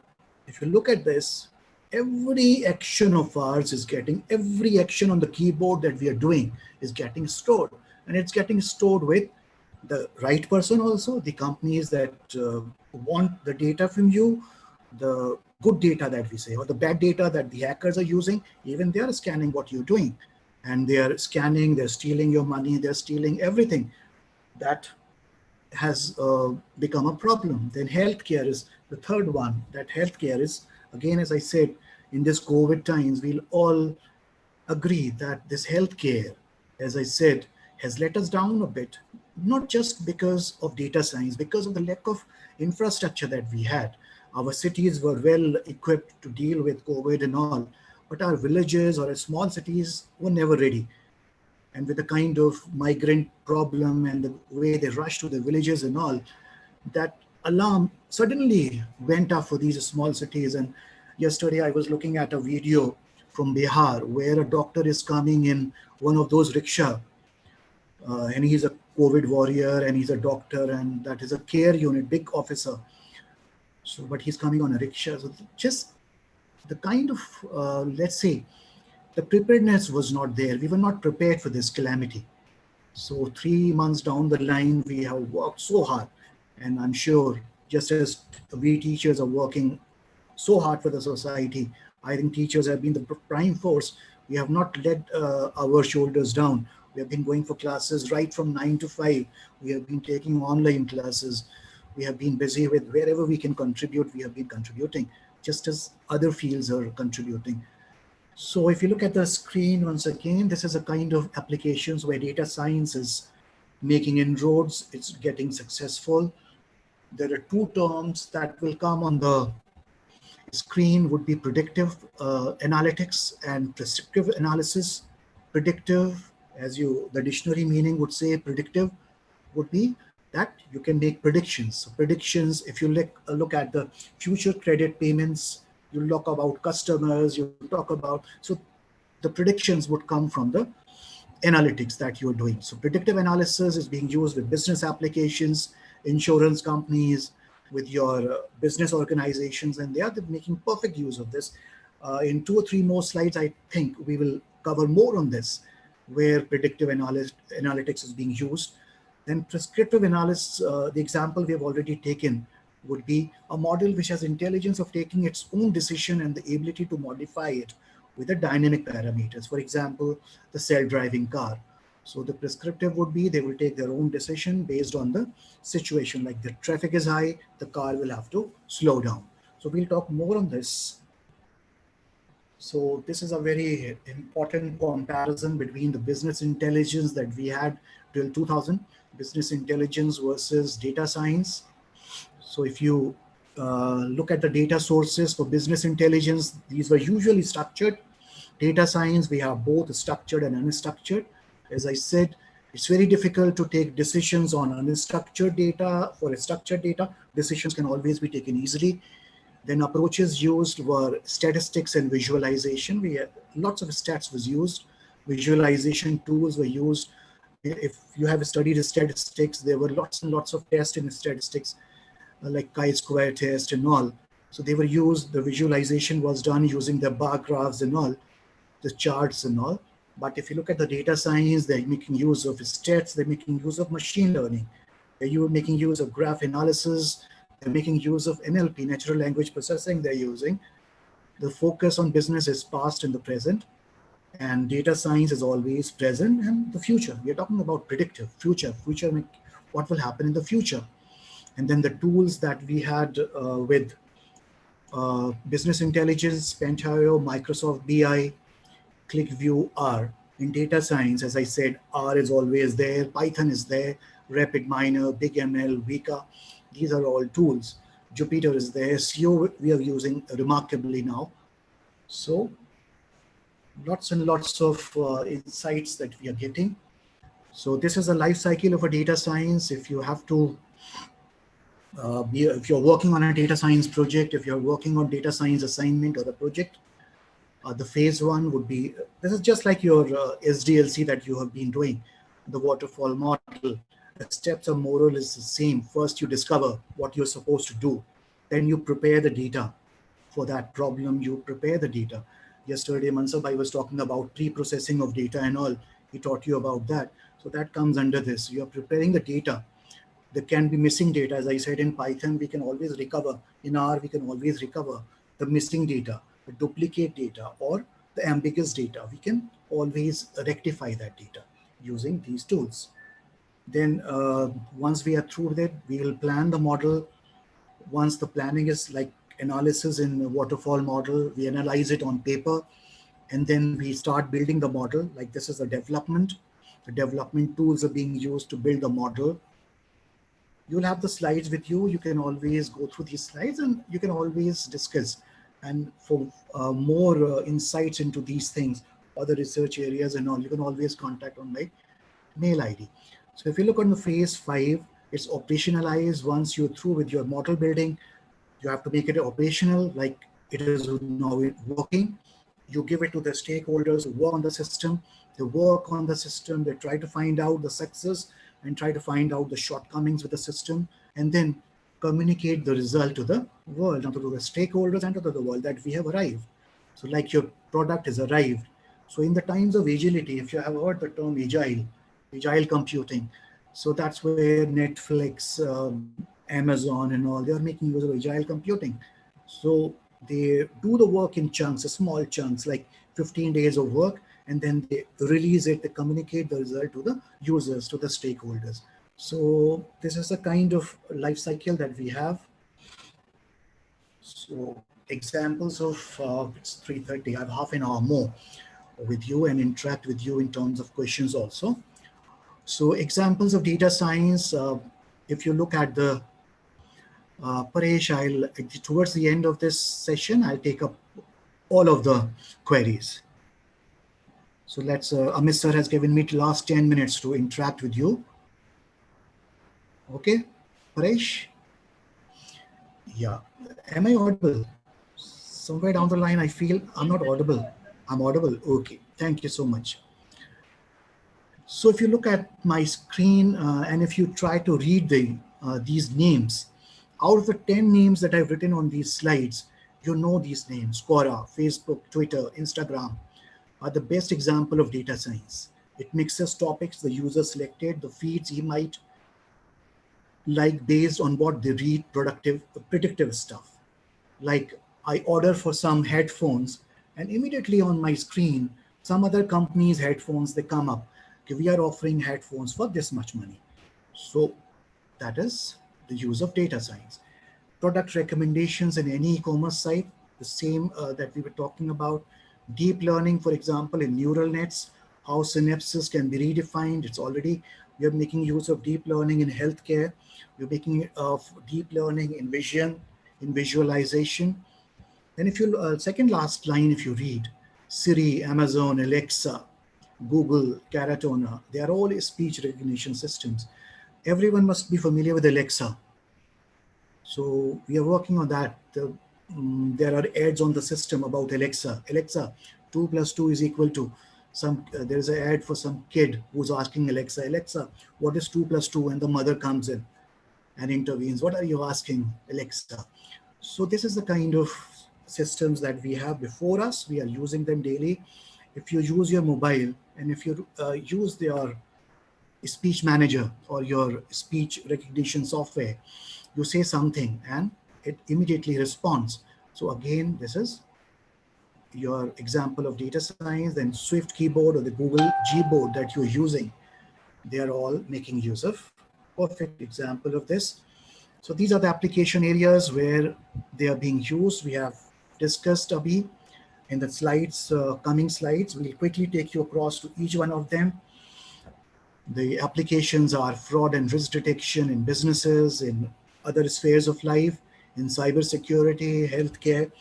if you look at this, every action of ours is every action on the keyboard that we are doing is getting stored. And it's getting stored with the right person also, the companies that want the data from you, the good data that we say, or the bad data that the hackers are using, even they are scanning what you're doing. And they are scanning, they're stealing your money, they're stealing everything. That has become a problem. Then healthcare is the third one. That healthcare is, again, as I said, in this COVID times, we'll all agree that this healthcare, as I said, has let us down a bit, not just because of data science, because of the lack of infrastructure that we had. Our cities were well equipped to deal with COVID and all, but our villages or our small cities were never ready. And with the kind of migrant problem and the way they rush to the villages and all, that alarm suddenly went up for these small cities. And yesterday I was looking at a video from Bihar where a doctor is coming in one of those rickshaw, and he's a COVID warrior and he's a doctor, and that is a care unit, big officer. So, but he's coming on a rickshaw. So just the kind of, let's say, the preparedness was not there. We were not prepared for this calamity. So 3 months down the line, we have worked so hard. And I'm sure just as we teachers are working so hard for the society, I think teachers have been the prime force. We have not let our shoulders down. We have been going for classes right from 9 to 5. We have been taking online classes. We have been busy with wherever we can contribute, we have been contributing, just as other fields are contributing. So if you look at the screen once again, this is a kind of applications where data science is making inroads, it's getting successful. There are two terms that will come on the screen would be predictive analytics and prescriptive analysis. Predictive, as the dictionary meaning would say, predictive would be that you can make predictions. So predictions, if you look at the future credit payments, you talk about customers, you talk about, so the predictions would come from the analytics that you're doing. So predictive analysis is being used with business applications, insurance companies, with your business organizations, and they are making perfect use of this. In 2 or 3 more slides, I think we will cover more on this, where predictive analytics is being used. Then prescriptive analysis, the example we have already taken, would be a model which has intelligence of taking its own decision and the ability to modify it with the dynamic parameters. For example, the self-driving car. So the prescriptive would be they will take their own decision based on the situation, like the traffic is high, the car will have to slow down. So we'll talk more on this. So this is a very important comparison between the business intelligence that we had till 2000, business intelligence versus data science. So if you look at the data sources for business intelligence, these were usually structured. Data science, we have both structured and unstructured. As I said, It's very difficult to take decisions on unstructured data. For structured data, decisions can always be taken easily. Then approaches used were statistics and visualization. We had lots of stats was used. Visualization tools were used. If you have studied statistics, there were lots and lots of tests in statistics, like chi-square test and all. So they were used, the visualization was done using the bar graphs and all, the charts and all. But if you look at the data science, they're making use of stats, they're making use of machine learning. They're making use of graph analysis, they're making use of NLP, natural language processing they're using. The focus on business is past and the present, and data science is always present and the future. We are talking about predictive future, what will happen in the future. And then the tools that we had with business intelligence, Pentaho, Microsoft BI, ClickView, R. In data science, as I said, R is always there, Python is there, RapidMiner, BigML, Vika. These are all tools. Jupyter is there. SEO we are using remarkably now. So lots and lots of insights that we are getting. So this is a life cycle of a data science. If you have to if you're working on a data science project, if you're working on data science assignment or a project, the phase one would be, this is just like your SDLC that you have been doing, the waterfall model. The steps are more or less the same. First, you discover what you're supposed to do. Then you prepare the data for that problem. You prepare the data. Yesterday, Mansabhai was talking about pre-processing of data and all. He taught you about that. So that comes under this. You're preparing the data. There can be missing data. As I said, in Python, we can always recover. In R, we can always recover the missing data, the duplicate data, or the ambiguous data. We can always rectify that data using these tools. Then once we are through that, we will plan the model. Once the planning is like analysis in the waterfall model, we analyze it on paper, and then we start building the model. Like this is the development. The development tools are being used to build the model. You'll have the slides with you. You can always go through these slides and you can always discuss. And for more insights into these things, other research areas and all, you can always contact on my mail ID. So if you look on the phase 5, it's operationalized. Once you're through with your model building, you have to make it operational, like it is now working. You give it to the stakeholders who work on the system. They work on the system. They try to find out the success and try to find out the shortcomings with the system, and then communicate the result to the world, to the stakeholders and to the world that we have arrived. So like your product has arrived. So in the times of agility, if you have heard the term agile computing, so that's where Netflix, Amazon and all, they are making use of agile computing. So they do the work in chunks, small chunks, like 15 days of work, and then they release it, they communicate the result to the users, to the stakeholders. So this is a kind of life cycle that we have. So examples of, it's 3:30, I have half an hour more with you and interact with you in terms of questions also. So examples of data science, if you look at the, Paresh, towards the end of this session, I'll take up all of the queries. So let's, Amit sir has given me the last 10 minutes to interact with you. Okay, Paresh? Yeah, am I audible? Somewhere down the line, I feel I'm not audible. I'm audible, okay, thank you so much. So if you look at my screen and if you try to read these names, out of the 10 names that I've written on these slides, you know these names: Quora, Facebook, Twitter, Instagram, are the best example of data science. It mixes topics the user selected, the feeds he might like based on what they read, predictive stuff. Like I order for some headphones and immediately on my screen, some other company's headphones, they come up. Okay, we are offering headphones for this much money. So that is the use of data science. Product recommendations in any e-commerce site, the same that we were talking about. Deep learning, for example, in neural nets, how synapses can be redefined. It's already, we are making use of deep learning in healthcare. We're making of deep learning in vision, in visualization. Then if you, second last line, if you read, Siri, Amazon, Alexa, Google, Caratona, they are all speech recognition systems. Everyone must be familiar with Alexa. So we are working on that. There are ads on the system about Alexa. Alexa, 2 plus 2 is equal to some, there is an ad for some kid who's asking Alexa, Alexa, what is 2 plus 2? And the mother comes in and intervenes. What are you asking, Alexa? So this is the kind of systems that we have before us. We are using them daily. If you use your mobile and if you use your speech manager or your speech recognition software, you say something and it immediately responds. So again, this is your example of data science. Then Swift keyboard or the Google Gboard that you're using, they are all making use of perfect example of this. So these are the application areas where they are being used. We have discussed, Abhi, in the slides, coming slides. We'll quickly take you across to each one of them. The applications are fraud and risk detection in businesses, in other spheres of life, in cybersecurity, healthcare,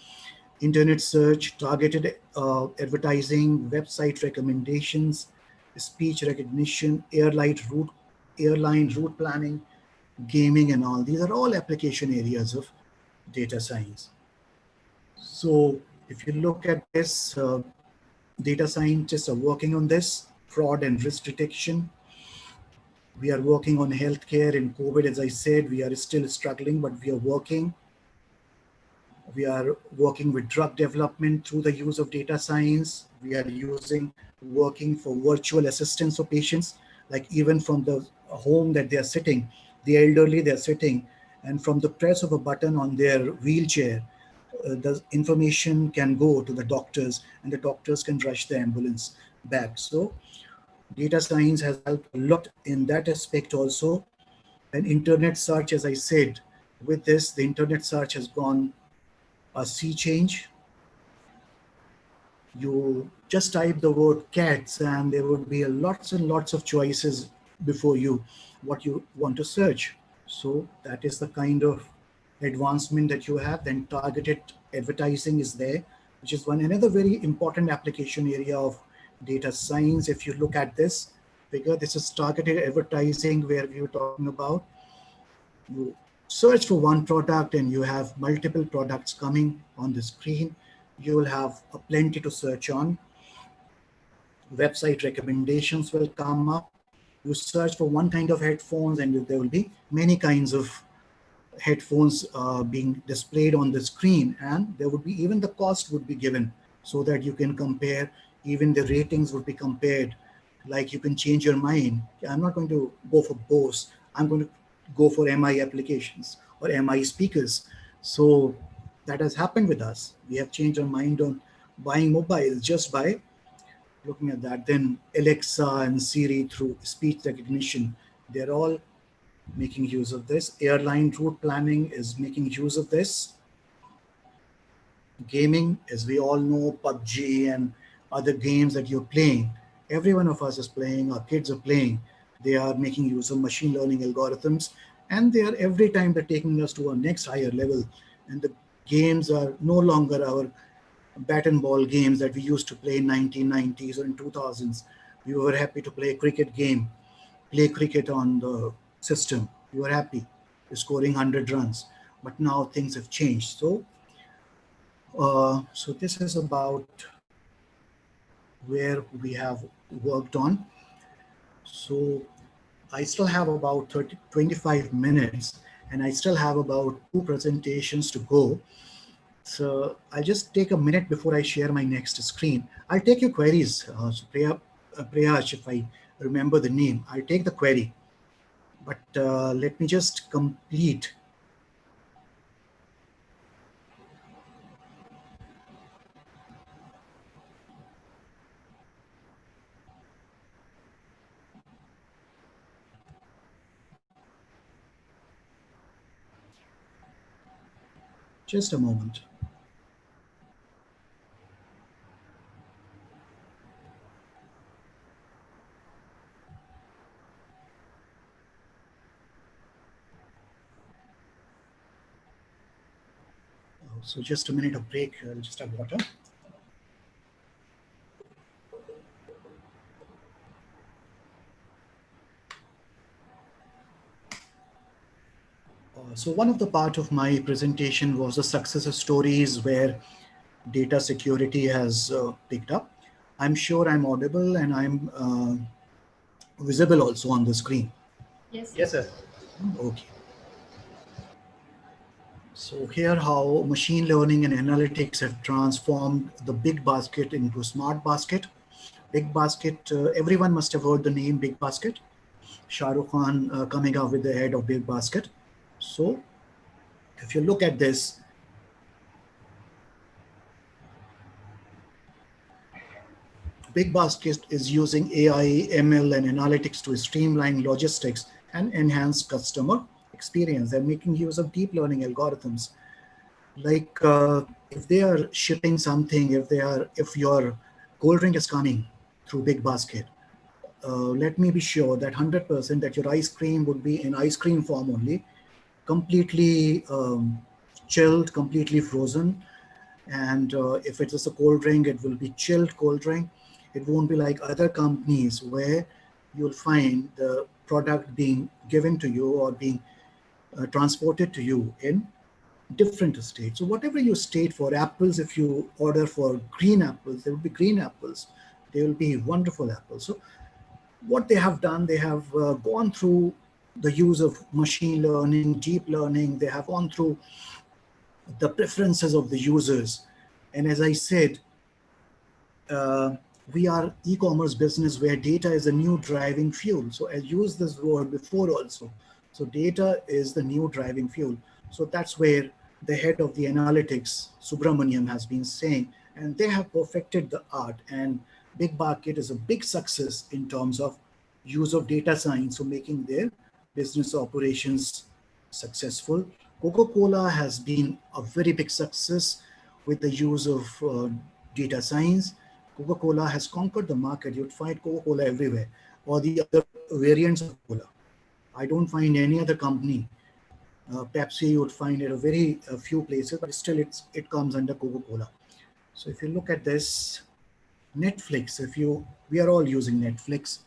internet search, targeted advertising, website recommendations, speech recognition, airline route planning, gaming, and all. These are all application areas of data science. So if you look at this, data scientists are working on this, fraud and risk detection. We are working on healthcare in COVID. As I said, we are still struggling, but we are working. We are working with drug development through the use of data science. We are working for virtual assistance for patients, like even from the home that they are sitting, the elderly, they're sitting, and from the press of a button on their wheelchair, the information can go to the doctors and the doctors can rush the ambulance back. So data science has helped a lot in that aspect also. And internet search, as I said, with this, the internet search has gone a sea change. You just type the word cats and there would be lots and lots of choices before you, what you want to search. So that is the kind of advancement that you have. Then targeted advertising is there, which is another very important application area of data science. If you look at this figure, this is targeted advertising where we were talking about. You search for one product and you have multiple products coming on the screen. You will have a plenty to search on. Website recommendations will come up. You search for one kind of headphones and there will be many kinds of headphones being displayed on the screen, and there would be even the cost would be given so that you can compare. Even the ratings would be compared. Like you can change your mind. I'm not going to go for Bose. I'm going to go for MI applications or MI speakers. So that has happened with us. We have changed our mind on buying mobiles just by looking at that. Then Alexa and Siri through speech recognition, they're all making use of this. Airline route planning is making use of this. Gaming, as we all know, PUBG and other games that you're playing, every one of us is playing, our kids are playing. They are making use of machine learning algorithms, and they are every time they're taking us to a next higher level. And the games are no longer our bat and ball games that we used to play in 1990s or in 2000s. We were happy to play a cricket game, play cricket on the system. You were happy scoring 100 runs. But now things have changed. So this is about where we have worked on. So I still have about 25 minutes, and I still have about 2 presentations to go. So I'll just take a minute before I share my next screen. I'll take your queries. So Priyash, if I remember the name, I'll take the query. But let me just complete. Just a moment. So just a minute of break. I'll just have water. So one of the part of my presentation was the success stories where data security has picked up. I'm sure I'm audible and I'm visible also on the screen. Yes. Yes, sir. Okay. So here how machine learning and analytics have transformed the big basket into smart basket. Big basket, everyone must have heard the name Big Basket. Shah Rukh Khan coming out with the head of Big Basket. So if you look at this, Big Basket is using AI, ML, and analytics to streamline logistics and enhance customer experience. They're making use of deep learning algorithms. Like if they are shipping something, if your cold drink is coming through Big Basket, let me be sure that 100% that your ice cream would be in ice cream form only, completely chilled, completely frozen. And if it is a cold drink, it will be chilled cold drink. It won't be like other companies where you'll find the product being given to you or being transported to you in different states. So whatever you state for apples, if you order for green apples, there will be green apples. They will be wonderful apples. So what they have done, they have gone through the use of machine learning, deep learning. They have gone through the preferences of the users. And as I said, uh, we are e-commerce business where data is a new driving fuel. So I used this word before also. So data is the new driving fuel. So that's where the head of the analytics, Subramaniam, has been saying, and they have perfected the art. And Big Basket is a big success in terms of use of data science, so making their business operations successful. Coca-Cola has been a very big success with the use of data science. Coca-Cola has conquered the market. You'd find Coca-Cola everywhere, or the other variants of cola. I don't find any other company. Pepsi, you would find it a very few places, but still it comes under Coca-Cola. So if you look at this, Netflix, we are all using Netflix,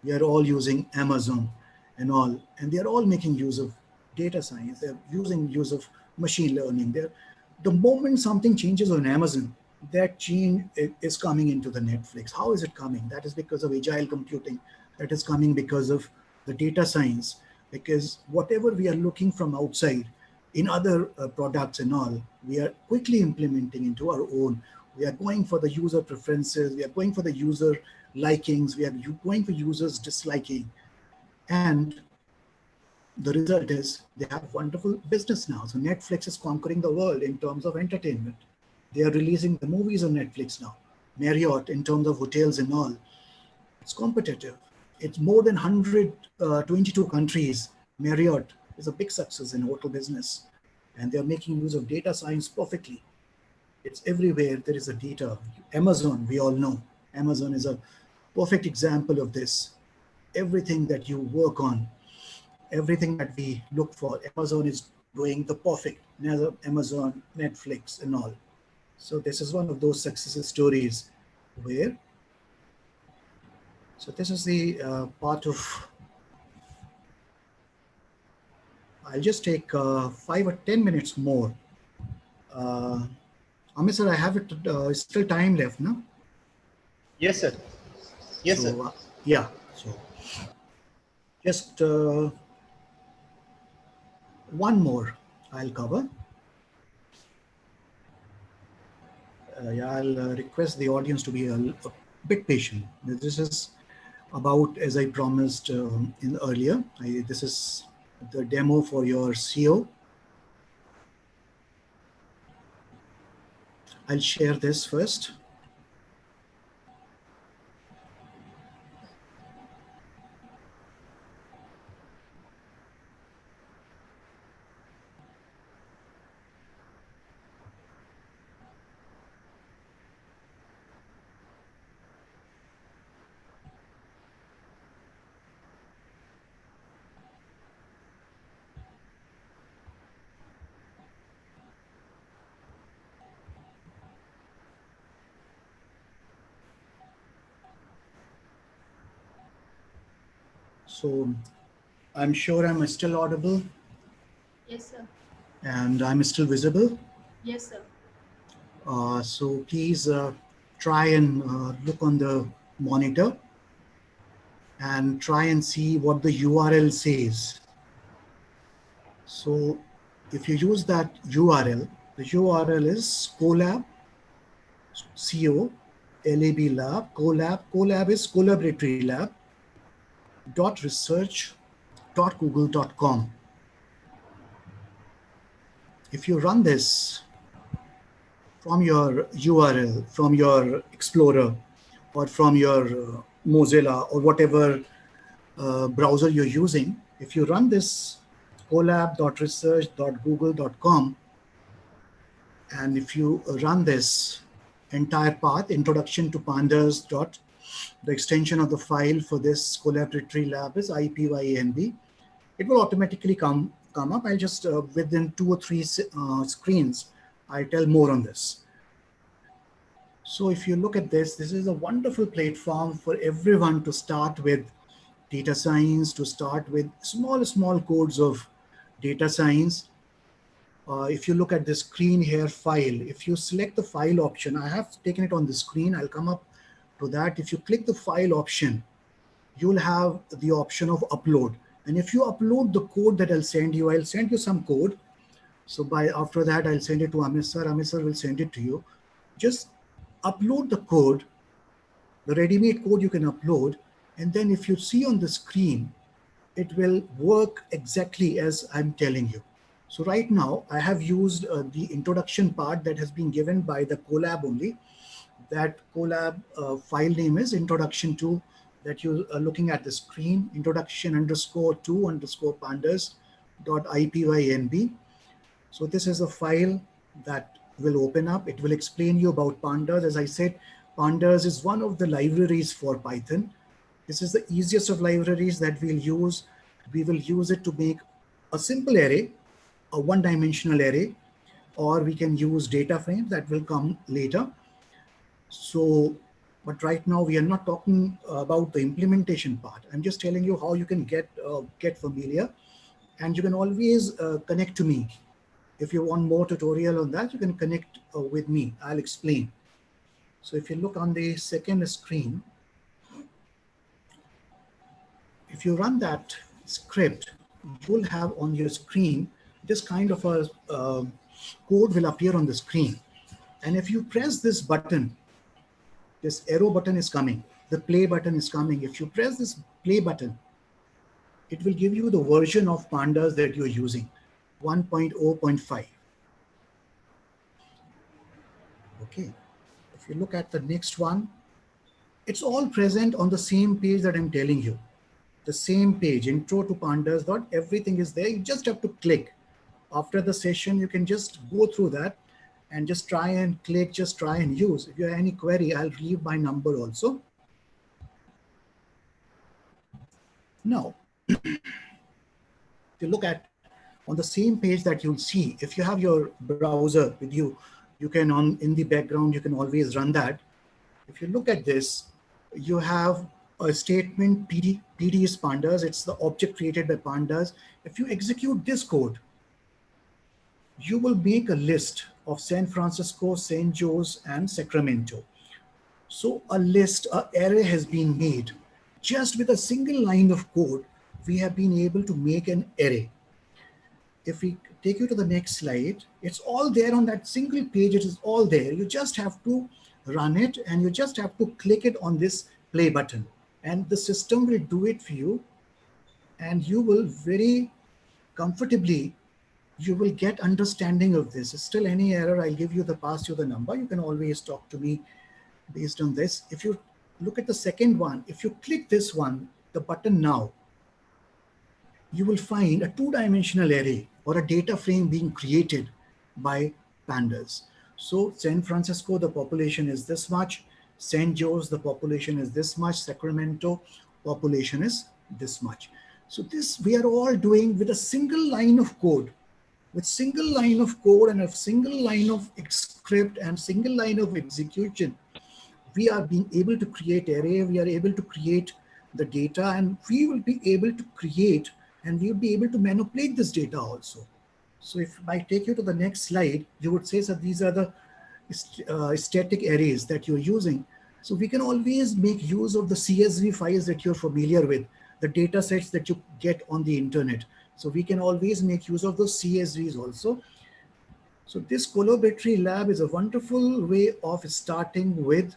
we are all using Amazon and all, and they are all making use of data science. They're using use of machine learning. The moment something changes on Amazon, that change is coming into the Netflix. How is it coming? That is because of agile computing. That is coming because of the data science. Because whatever we are looking from outside in other products and all, we are quickly implementing into our own. We are going for the user preferences. We are going for the user likings. We are going for users disliking. And the result is they have wonderful business now. So Netflix is conquering the world in terms of entertainment. They are releasing the movies on Netflix now. Marriott, in terms of hotels and all, it's competitive. It's more than 122 countries. Marriott is a big success in hotel business. And they're making use of data science perfectly. It's everywhere there is a data. Amazon, we all know. Amazon is a perfect example of this. Everything that you work on, everything that we look for, Amazon is doing the perfect. Amazon, Netflix, and all. So this is one of those success stories where, so this is the part of, I'll just take 5 or 10 minutes more. Amit sir, I have it, still time left, no? Yes, sir. Yes, so, sir. Yeah, so just one more I'll cover. Yeah, I'll request the audience to be a bit patient. This is about, as I promised in earlier, this is the demo for your CO. I'll share this first. So I'm sure I'm still audible. Yes, sir. And I'm still visible. Yes, sir. So please try and look on the monitor and try and see what the URL says. So if you use that URL, the URL is Colab, C-O-L-A-B lab, Colab is collaboratory lab, .research.google.com. If you run this from your URL, from your Explorer, or from your Mozilla, or whatever browser you're using, if you run this collab.research.google.com, and if you run this entire path, introduction to pandas dot, the extension of the file for this collaboratory lab is IPYANB, it will automatically come up. I'll just within 2 or 3 screens, I'll tell more on this. So if you look at this, this is a wonderful platform for everyone to start with data science, to start with small codes of data science. If you look at the screen here, file, if you select the file option, I have taken it on the screen, I'll come up to that. If you click the file option, you'll have the option of upload. And if you upload the code that I'll send you some code. So after that, I'll send it to Amit sir. Amit sir will send it to you. Just upload the code, the ready-made code you can upload. And then if you see on the screen, it will work exactly as I'm telling you. So right now, I have used the introduction part that has been given by the Colab only. That Colab file name is introduction to, that you are looking at the screen, introduction_to_pandas.ipynb. So this is a file that will open up. It will explain you about pandas. As I said, pandas is one of the libraries for Python. This is the easiest of libraries that we'll use. We will use it to make a simple array, a one-dimensional array, or we can use data frames that will come later. So, but right now we are not talking about the implementation part. I'm just telling you how you can get familiar, and you can always connect to me. If you want more tutorial on that, you can connect with me. I'll explain. So if you look on the second screen, if you run that script, you'll have on your screen this kind of a code will appear on the screen. And if you press this button, this arrow button is coming, the play button is coming. If you press this play button, it will give you the version of pandas that you're using, 1.0.5. Okay, if you look at the next one, it's all present on the same page that I'm telling you. The same page, intro to pandas dot, everything is there. You just have to click. After the session, you can just go through that and just try and click, just try and use. If you have any query, I'll leave my number also. Now, if you look at on the same page that you'll see, if you have your browser with you, you can in the background, you can always run that. If you look at this, you have a statement PD is pandas. It's the object created by pandas. If you execute this code, you will make a list of San Francisco, San Jose, and Sacramento. So a list, an array has been made. Just with a single line of code, we have been able to make an array. If we take you to the next slide, it's all there on that single page. It is all there. You just have to run it, and you just have to click it on this play button, and the system will do it for you. And you will very comfortably, you will get understanding of this. Still any error, I'll give you pass you the number. You can always talk to me based on this. If you look at the second one, if you click this one, the button now, you will find a two-dimensional array or a data frame being created by pandas. So San Francisco, the population is this much. San Jose, the population is this much. Sacramento, population is this much. So this we are all doing with a single line of code. With single line of code and a single line of script and single line of execution, we are being able to create array, we are able to create the data, and we will be able to create and we will be able to manipulate this data also. So if I take you to the next slide, you would say that these are the static arrays that you're using. So we can always make use of the CSV files that you're familiar with, the data sets that you get on the internet. So we can always make use of those CSVs also. So this collaboratory lab is a wonderful way of starting with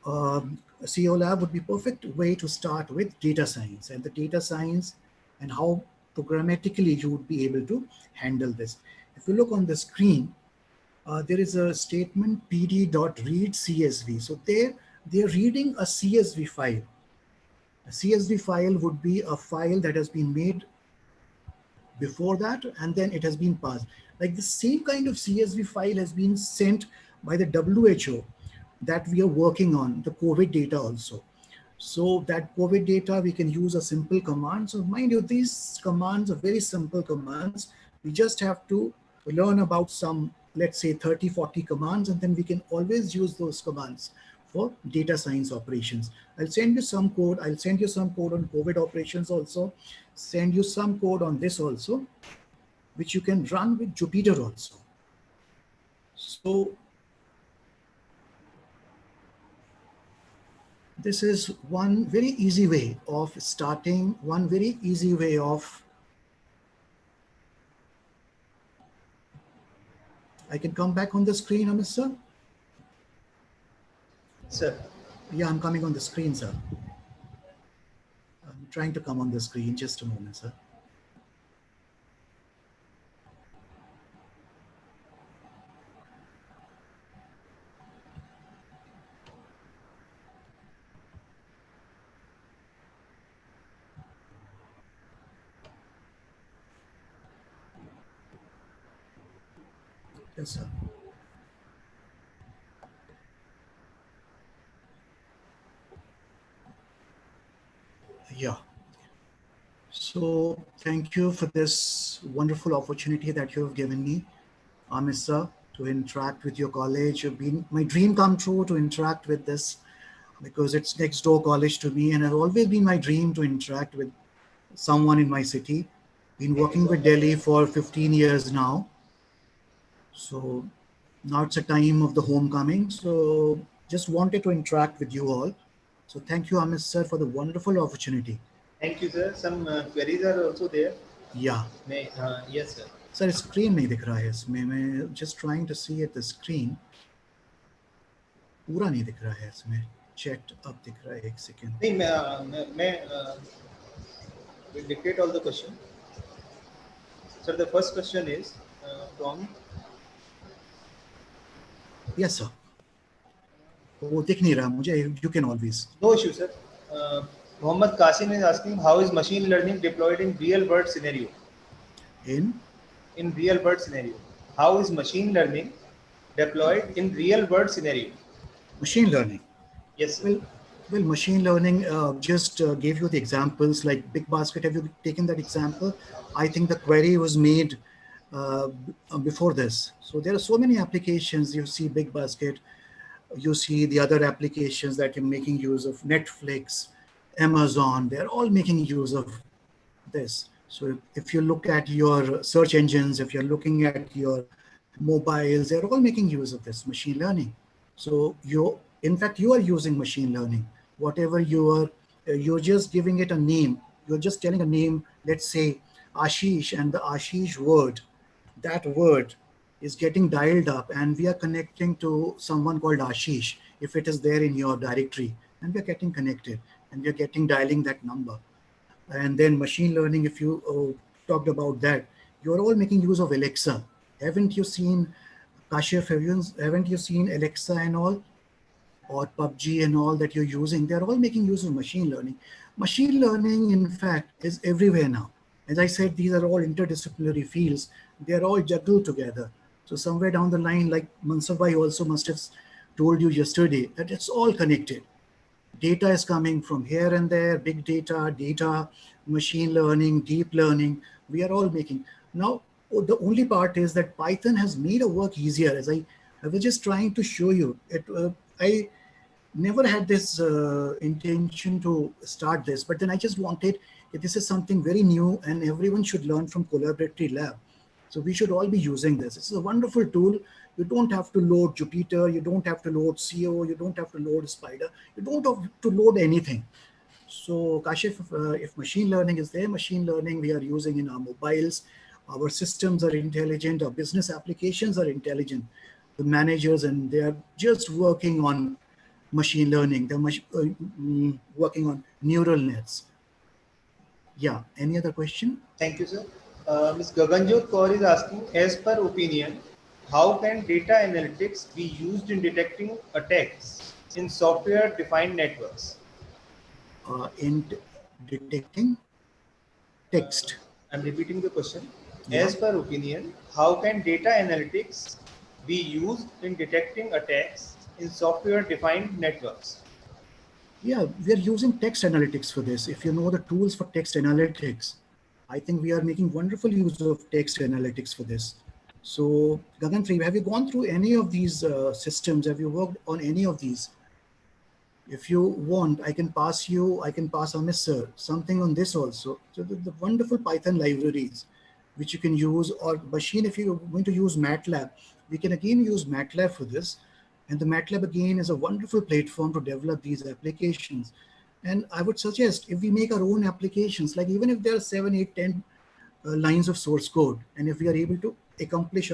a CO lab would be perfect way to start with data science and the data science and how programmatically you would be able to handle this. If you look on the screen, there is a statement pd.read CSV. So they're reading a CSV file. A CSV file would be a file that has been made before that, and then it has been passed. Like the same kind of CSV file has been sent by the WHO that we are working on, the COVID data also. So that COVID data, we can use a simple command. So mind you, these commands are very simple commands. We just have to learn about some, let's say 30, 40 commands, and then we can always use those commands for data science operations. I'll send you some code. I'll send you some code on COVID operations also, send you some code on this also, which you can run with Jupyter also. So this is one very easy way of starting, one very easy way of, I can come back on the screen, Amit sir? Sir. Yeah, I'm coming on the screen, sir. I'm trying to come on the screen, just a moment, sir. Yes, sir. Yeah. So thank you for this wonderful opportunity that you have given me, Amit sir, to interact with your college. You've been my dream come true to interact with this, because it's next door college to me, and it's always been my dream to interact with someone in my city. Been working with Delhi for 15 years now. So now it's a time of the homecoming. So just wanted to interact with you all. So thank you, Amit sir, for the wonderful opportunity. Thank you, sir. Some queries are also there. Yeah. Yes, sir. Sir, screen नहीं दिख रहा है इसमें. मैं just trying to see at the screen. पूरा नहीं दिख रहा है इसमें. Chat अब दिख रहा है, एक second. नहीं, मैं will dictate all the question. Sir, the first question is from. Yes, sir. वो दिख नहीं रहा मुझे. You can always. No issue, sir. Mohammad Qasim is asking, how is machine learning deployed in real world scenario? In real world scenario. How is machine learning deployed in real world scenario? Machine learning. Yes, sir. Well, machine learning just gave you the examples like Big Basket. Have you taken that example? I think the query was made before this. So there are so many applications. You see Big Basket, you see the other applications that are making use of Netflix, Amazon. They're all making use of this. So if you look at your search engines, if you're looking at your mobiles, they're all making use of this machine learning. So in fact, you are using machine learning. Whatever you're just giving it a name. You're just telling a name, let's say Ashish, and the Ashish word, that word is getting dialed up, and we are connecting to someone called Ashish if it is there in your directory, and we're getting connected and we're getting dialing that number. And then machine learning, if you talked about that, you're all making use of Alexa. Haven't you seen Kashif? Haven't you seen Alexa and all, or PUBG and all that you're using? They're all making use of machine learning. Machine learning, in fact, is everywhere now. As I said, these are all interdisciplinary fields. They're all juggled together. So somewhere down the line, like Mansur Bhai also must have told you yesterday, that it's all connected. Data is coming from here and there, big data, machine learning, deep learning. We are all making. Now, the only part is that Python has made our work easier. As I was just trying to show you, I never had this intention to start this, but then I just wanted, this is something very new and everyone should learn from Collaboratory Lab. So we should all be using this. It's a wonderful tool. You don't have to load Jupyter, you don't have to load CO, you don't have to load Spider, you don't have to load anything. So Kashif, if machine learning is there, machine learning we are using in our mobiles, our systems are intelligent, our business applications are intelligent. The managers, and they are just working on machine learning, they're working on neural nets. Yeah, any other question? Thank you, sir. Ms. Gaganjot Kaur is asking, as per opinion, how can data analytics be used in detecting attacks in software-defined networks? In detecting text. I'm repeating the question. Yeah. As per opinion, how can data analytics be used in detecting attacks in software-defined networks? Yeah, we are using text analytics for this. If you know the tools for text analytics, I think we are making wonderful use of text analytics for this. So, Gagan, have you gone through any of these systems? Have you worked on any of these? If you want, I can pass Amit sir, something on this also. So the wonderful Python libraries, which you can use, or machine, if you're going to use MATLAB, we can again use MATLAB for this. And the MATLAB again is a wonderful platform to develop these applications. And I would suggest if we make our own applications, like even if there are 7, 8, 10 lines of source code, and if we are able to accomplish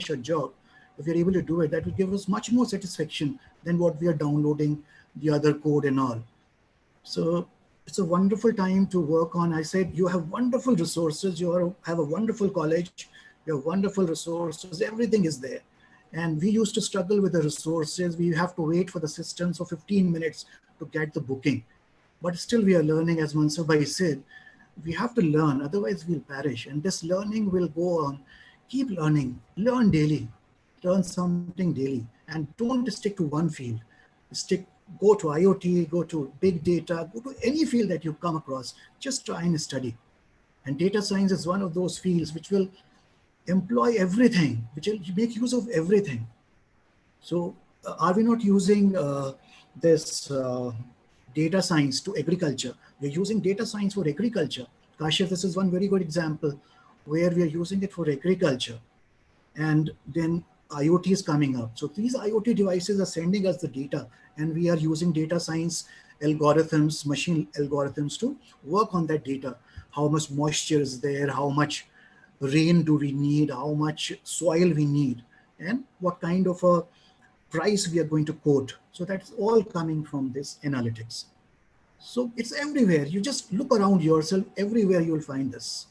a job, if we are able to do it, that will give us much more satisfaction than what we are downloading the other code and all. So it's a wonderful time to work on. I said you have wonderful resources, have a wonderful college, you have wonderful resources, everything is there. And we used to struggle with the resources. We have to wait for the systems for 15 minutes to get the booking. But still we are learning, as Mansur Bhai said, we have to learn, otherwise we'll perish. And this learning will go on. Keep learning, learn daily, learn something daily, and don't stick to one field. Go to IoT, go to big data, go to any field that you come across, just try and study. And data science is one of those fields which will employ everything, which will make use of everything. So are we not using this data science to agriculture? We're using data science for agriculture. Kashif, this is one very good example where we are using it for agriculture. And then IoT is coming up. So these IoT devices are sending us the data, and we are using data science algorithms, machine algorithms to work on that data. How much moisture is there? How much rain do we need? How much soil we need? And what kind of a price we are going to quote. So that's all coming from this analytics. So it's everywhere. You just look around yourself, everywhere you will find this.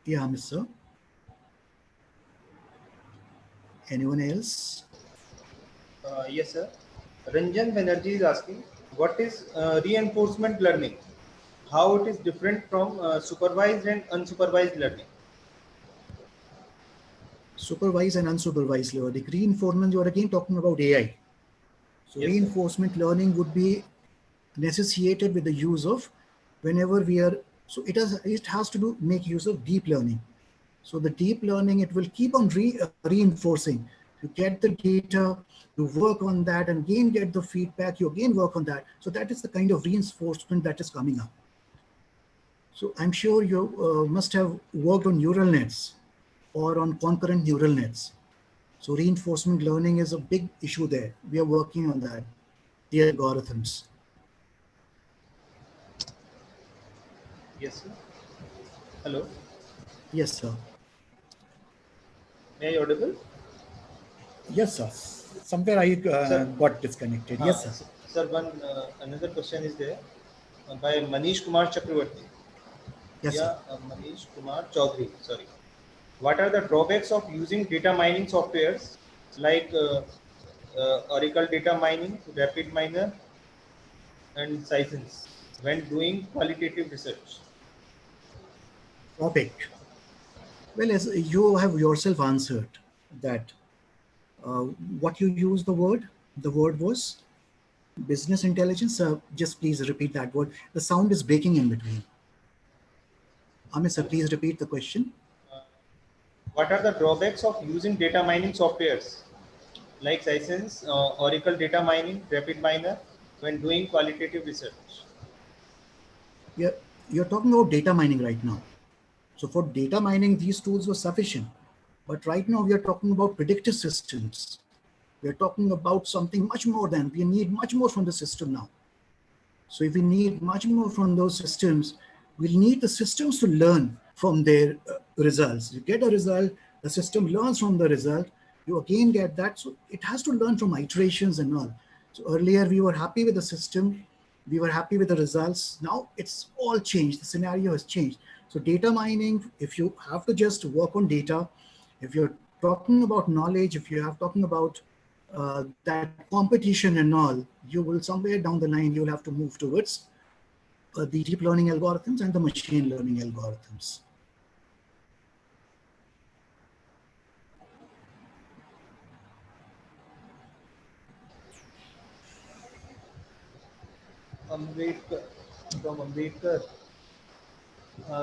Yeah, Mr. Anyone else? Yes, sir. Ranjan Banerjee is asking, what is reinforcement learning? How it is different from supervised and unsupervised learning? Supervised and unsupervised learning. Reinforcement, you are again talking about AI. So Yes, reinforcement sir. learning would be necessitated with the use of whenever we are, so it has to do make use of deep learning. So the deep learning, it will keep on reinforcing. You get the data, you work on that, and again get the feedback, you again work on that. So that is the kind of reinforcement that is coming up. So I'm sure you must have worked on neural nets or on concurrent neural nets. So reinforcement learning is a big issue there. We are working on that, the algorithms. Yes, sir. Hello. Yes, sir. May I audible? Yes, sir. Somewhere I Sir, got disconnected. Yes, sir. Sir, another question is there by Manish Kumar Chakravarti. Yes, sir. Manish Kumar Chaudhary. Sorry. What are the drawbacks of using data mining softwares like Oracle data mining, Rapid Miner, and Seisens when doing qualitative research? Topic. Well, as you have yourself answered that, what you use the word was business intelligence. Just please repeat that word. The sound is breaking in between. Amit sir, please repeat the question. Uh, what are the drawbacks of using data mining softwares like Seisens, Oracle data mining, Rapid Miner when doing qualitative research? You're talking about data mining right now. So for data mining, these tools were sufficient. But right now we are talking about predictive systems. We are talking about something much more than, we need much more from the system now. So if we need much more from those systems, we'll need the systems to learn from their results. You get a result, the system learns from the result, you again get that. So it has to learn from iterations and all. So earlier we were happy with the system, we were happy with the results. Now it's all changed, the scenario has changed. So data mining, if you have to just work on data, if you're talking about knowledge, if you have talking about that competition and all, you will somewhere down the line, you'll have to move towards the deep learning algorithms and the machine learning algorithms. Ambedkar, from Ambedkar.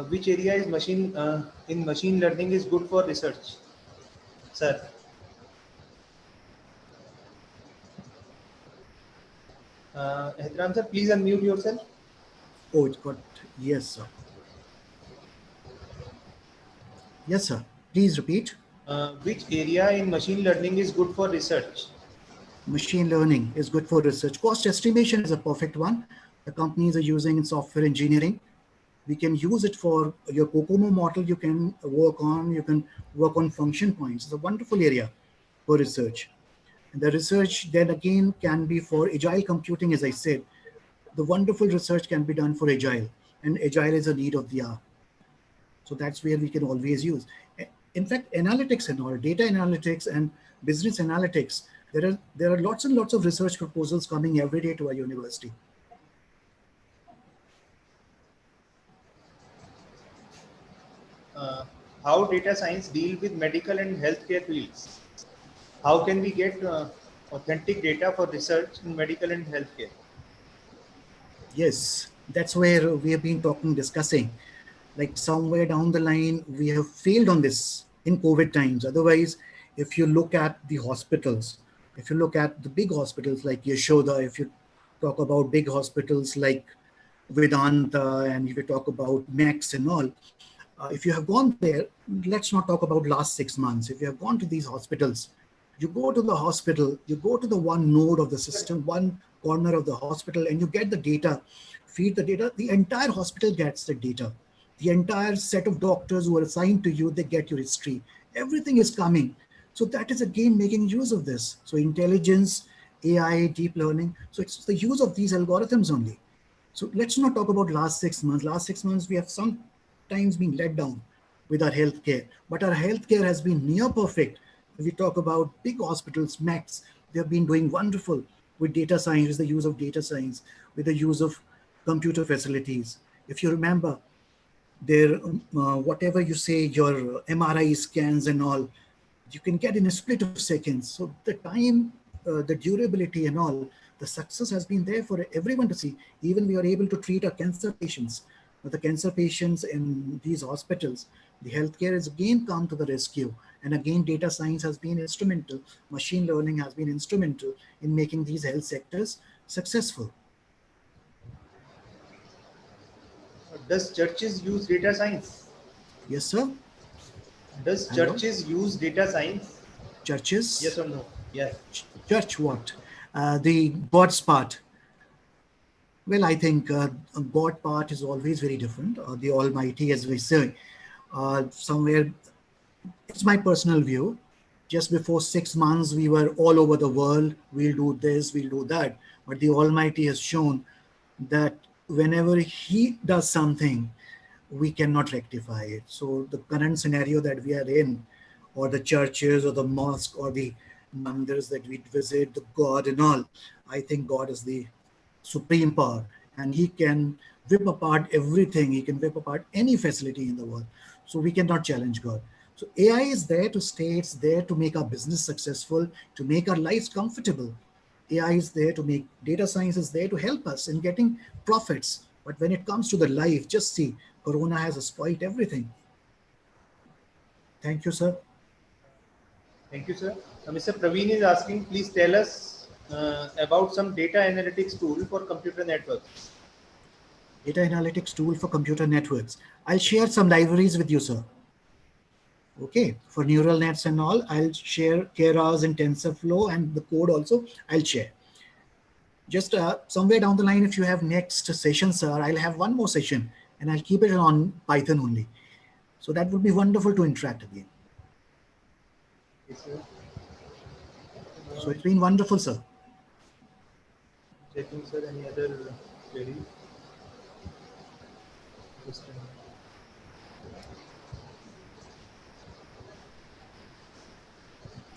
Which area is in machine learning is good for research, sir? Hedram sir, please unmute yourself. Oh, it got, yes, sir. Yes, sir. Please repeat. Which area in machine learning is good for research? Machine learning is good for research. Cost estimation is a perfect one. The companies are using in software engineering. We can use it for your COCOMO model. You can work on function points. It's a wonderful area for research. And the research then again can be for agile computing, as I said. The wonderful research can be done for agile, and agile is a need of the hour. So that's where we can always use. In fact, analytics and all, data analytics and business analytics, there are lots and lots of research proposals coming every day to our university. How data science deal with medical and healthcare fields? How can we get authentic data for research in medical and healthcare? Yes, that's where we have been discussing. Like somewhere down the line, we have failed on this in COVID times. Otherwise, if you look at the hospitals, if you look at the big hospitals like Yashoda, if you talk about big hospitals like Vedanta, and if you talk about Max and all, if you have gone there, let's not talk about last 6 months. If you have gone to these hospitals, you go to the hospital, you go to the one node of the system, one corner of the hospital, and you get the data, feed the data. The entire hospital gets the data. The entire set of doctors who are assigned to you, they get your history. Everything is coming. So that is again making use of this. So intelligence, AI, deep learning. So it's the use of these algorithms only. So let's not talk about last 6 months. Last 6 months, we have sometimes been let down with our healthcare, but our healthcare has been near perfect. If we talk about big hospitals, Max, they have been doing wonderful with data science, with the use of data science, with the use of computer facilities. If you remember, there, whatever you say, your MRI scans and all, you can get in a split of seconds. So the time, the durability and all, the success has been there for everyone to see. Even we are able to treat our cancer patients. The cancer patients in these hospitals, the healthcare has again come to the rescue. And again, data science has been instrumental. Machine learning has been instrumental in making these health sectors successful. Does churches use data science? Yes, sir. Does Hello? churches use data science? Yes Churches? or no? Yes. Church what? The God's part. Well, I think God part is always very different. The Almighty, as we say, somewhere, it's my personal view. Just before 6 months, we were all over the world. We'll do this, we'll do that. But the Almighty has shown that whenever He does something, we cannot rectify it. So the current scenario that we are in, or the churches or the mosque or the mandirs that we visit, the God and all, I think God is the supreme power, and He can whip apart everything. He can whip apart any facility in the world. So we cannot challenge God. So AI is there to stay. It's there to make our business successful, to make our lives comfortable. AI is there to make, data science is there to help us in getting profits. But when it comes to the life, just see, Corona has spoiled everything. Thank you, sir. Thank you, sir. Mr. Praveen is asking, please tell us about some data analytics tool for computer networks. Data analytics tool for computer networks. I'll share some libraries with you, sir. Okay, for neural nets and all, I'll share Keras and TensorFlow, and the code also I'll share. Just somewhere down the line, if you have next session, sir, I'll have one more session and I'll keep it on Python only. So that would be wonderful to interact again. Yes, sir. So it's been wonderful, sir. Checking, sir, any other query?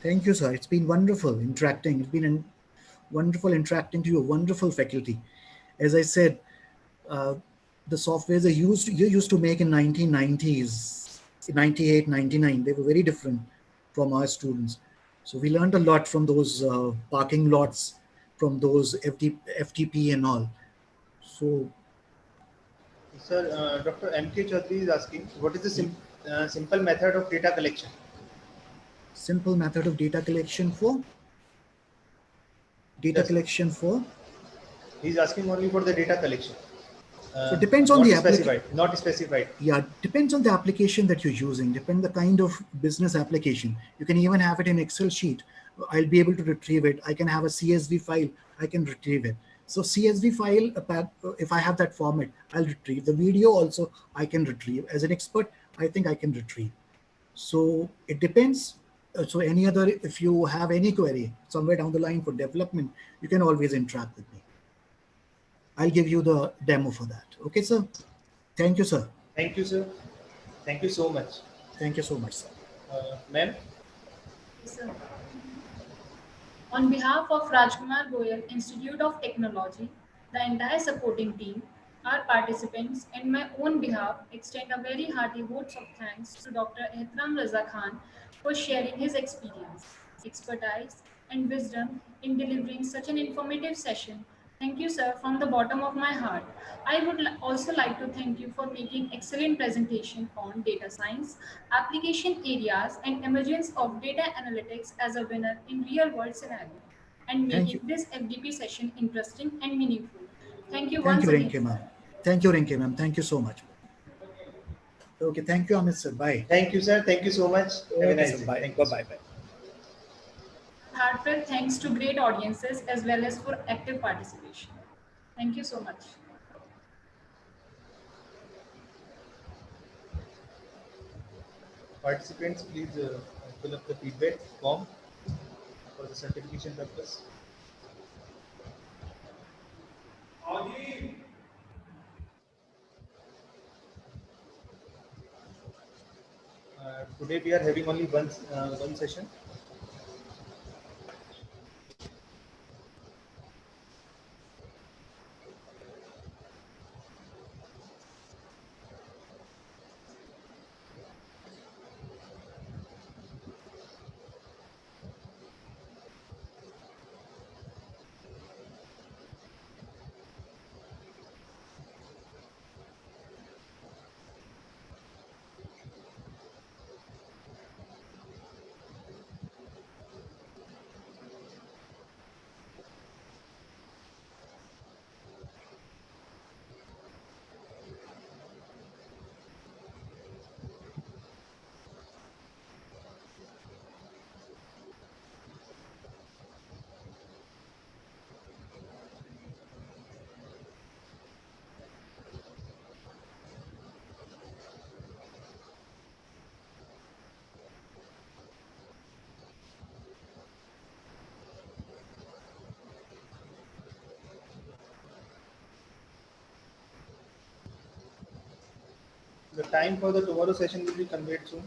Thank you, sir. It's been wonderful interacting. It's been wonderful interacting to you, wonderful faculty. As I said, uh, the softwares you used to make in 1990s, 98, 99, they were very different from our students. So we learned a lot from those parking lots, from those FTP and all. So, Sir, Dr. M.K. Chaudhary is asking, what is the simple method of data collection? simple method of data collection for? Data Yes, collection for? he's asking only for the data collection. So it depends on not the specified. Not specified. Yeah, depends on the application that you're using, depend the kind of business application. You can even have it in Excel sheet. I'll be able to retrieve it. I can have a CSV file, I can retrieve it. So CSV file, if I have that format, I'll retrieve. The video also I can retrieve. As an expert, I think I can retrieve. So it depends. So any other, if you have any query somewhere down the line for development, you can always interact with me. I'll give you the demo for that. Okay, sir? Thank you, sir. Thank you, sir. Thank you so much. Thank you so much, sir. Ma'am? Yes, sir. On behalf of Rajkumar Goyal Institute of Technology, the entire supporting team, our participants, and my own behalf, extend a very hearty votes of thanks to Dr. Ehtam Raza Khan for sharing his experience, expertise, and wisdom in delivering such an informative session. Thank you, sir, from the bottom of my heart. I would also like to thank you for making excellent presentation on data science, application areas, and emergence of data analytics as a winner in real-world scenario, and Thank you. making this FDP session interesting and meaningful. Thank you Thank once you, again, Rinke ma'am. sir. Thank you, Rinke ma'am. Thank you so much. Okay, thank you, Amit sir. Bye. Thank you, sir. Thank you so much. Have a Okay, nice sir. day. Bye. Thank you. Bye. Bye. Heartfelt thanks to great audiences as well as for active participation. Thank you so much. Participants, please fill up the feedback form for the certification purpose. Today we are having only one session. The time for the tomorrow session will be conveyed soon.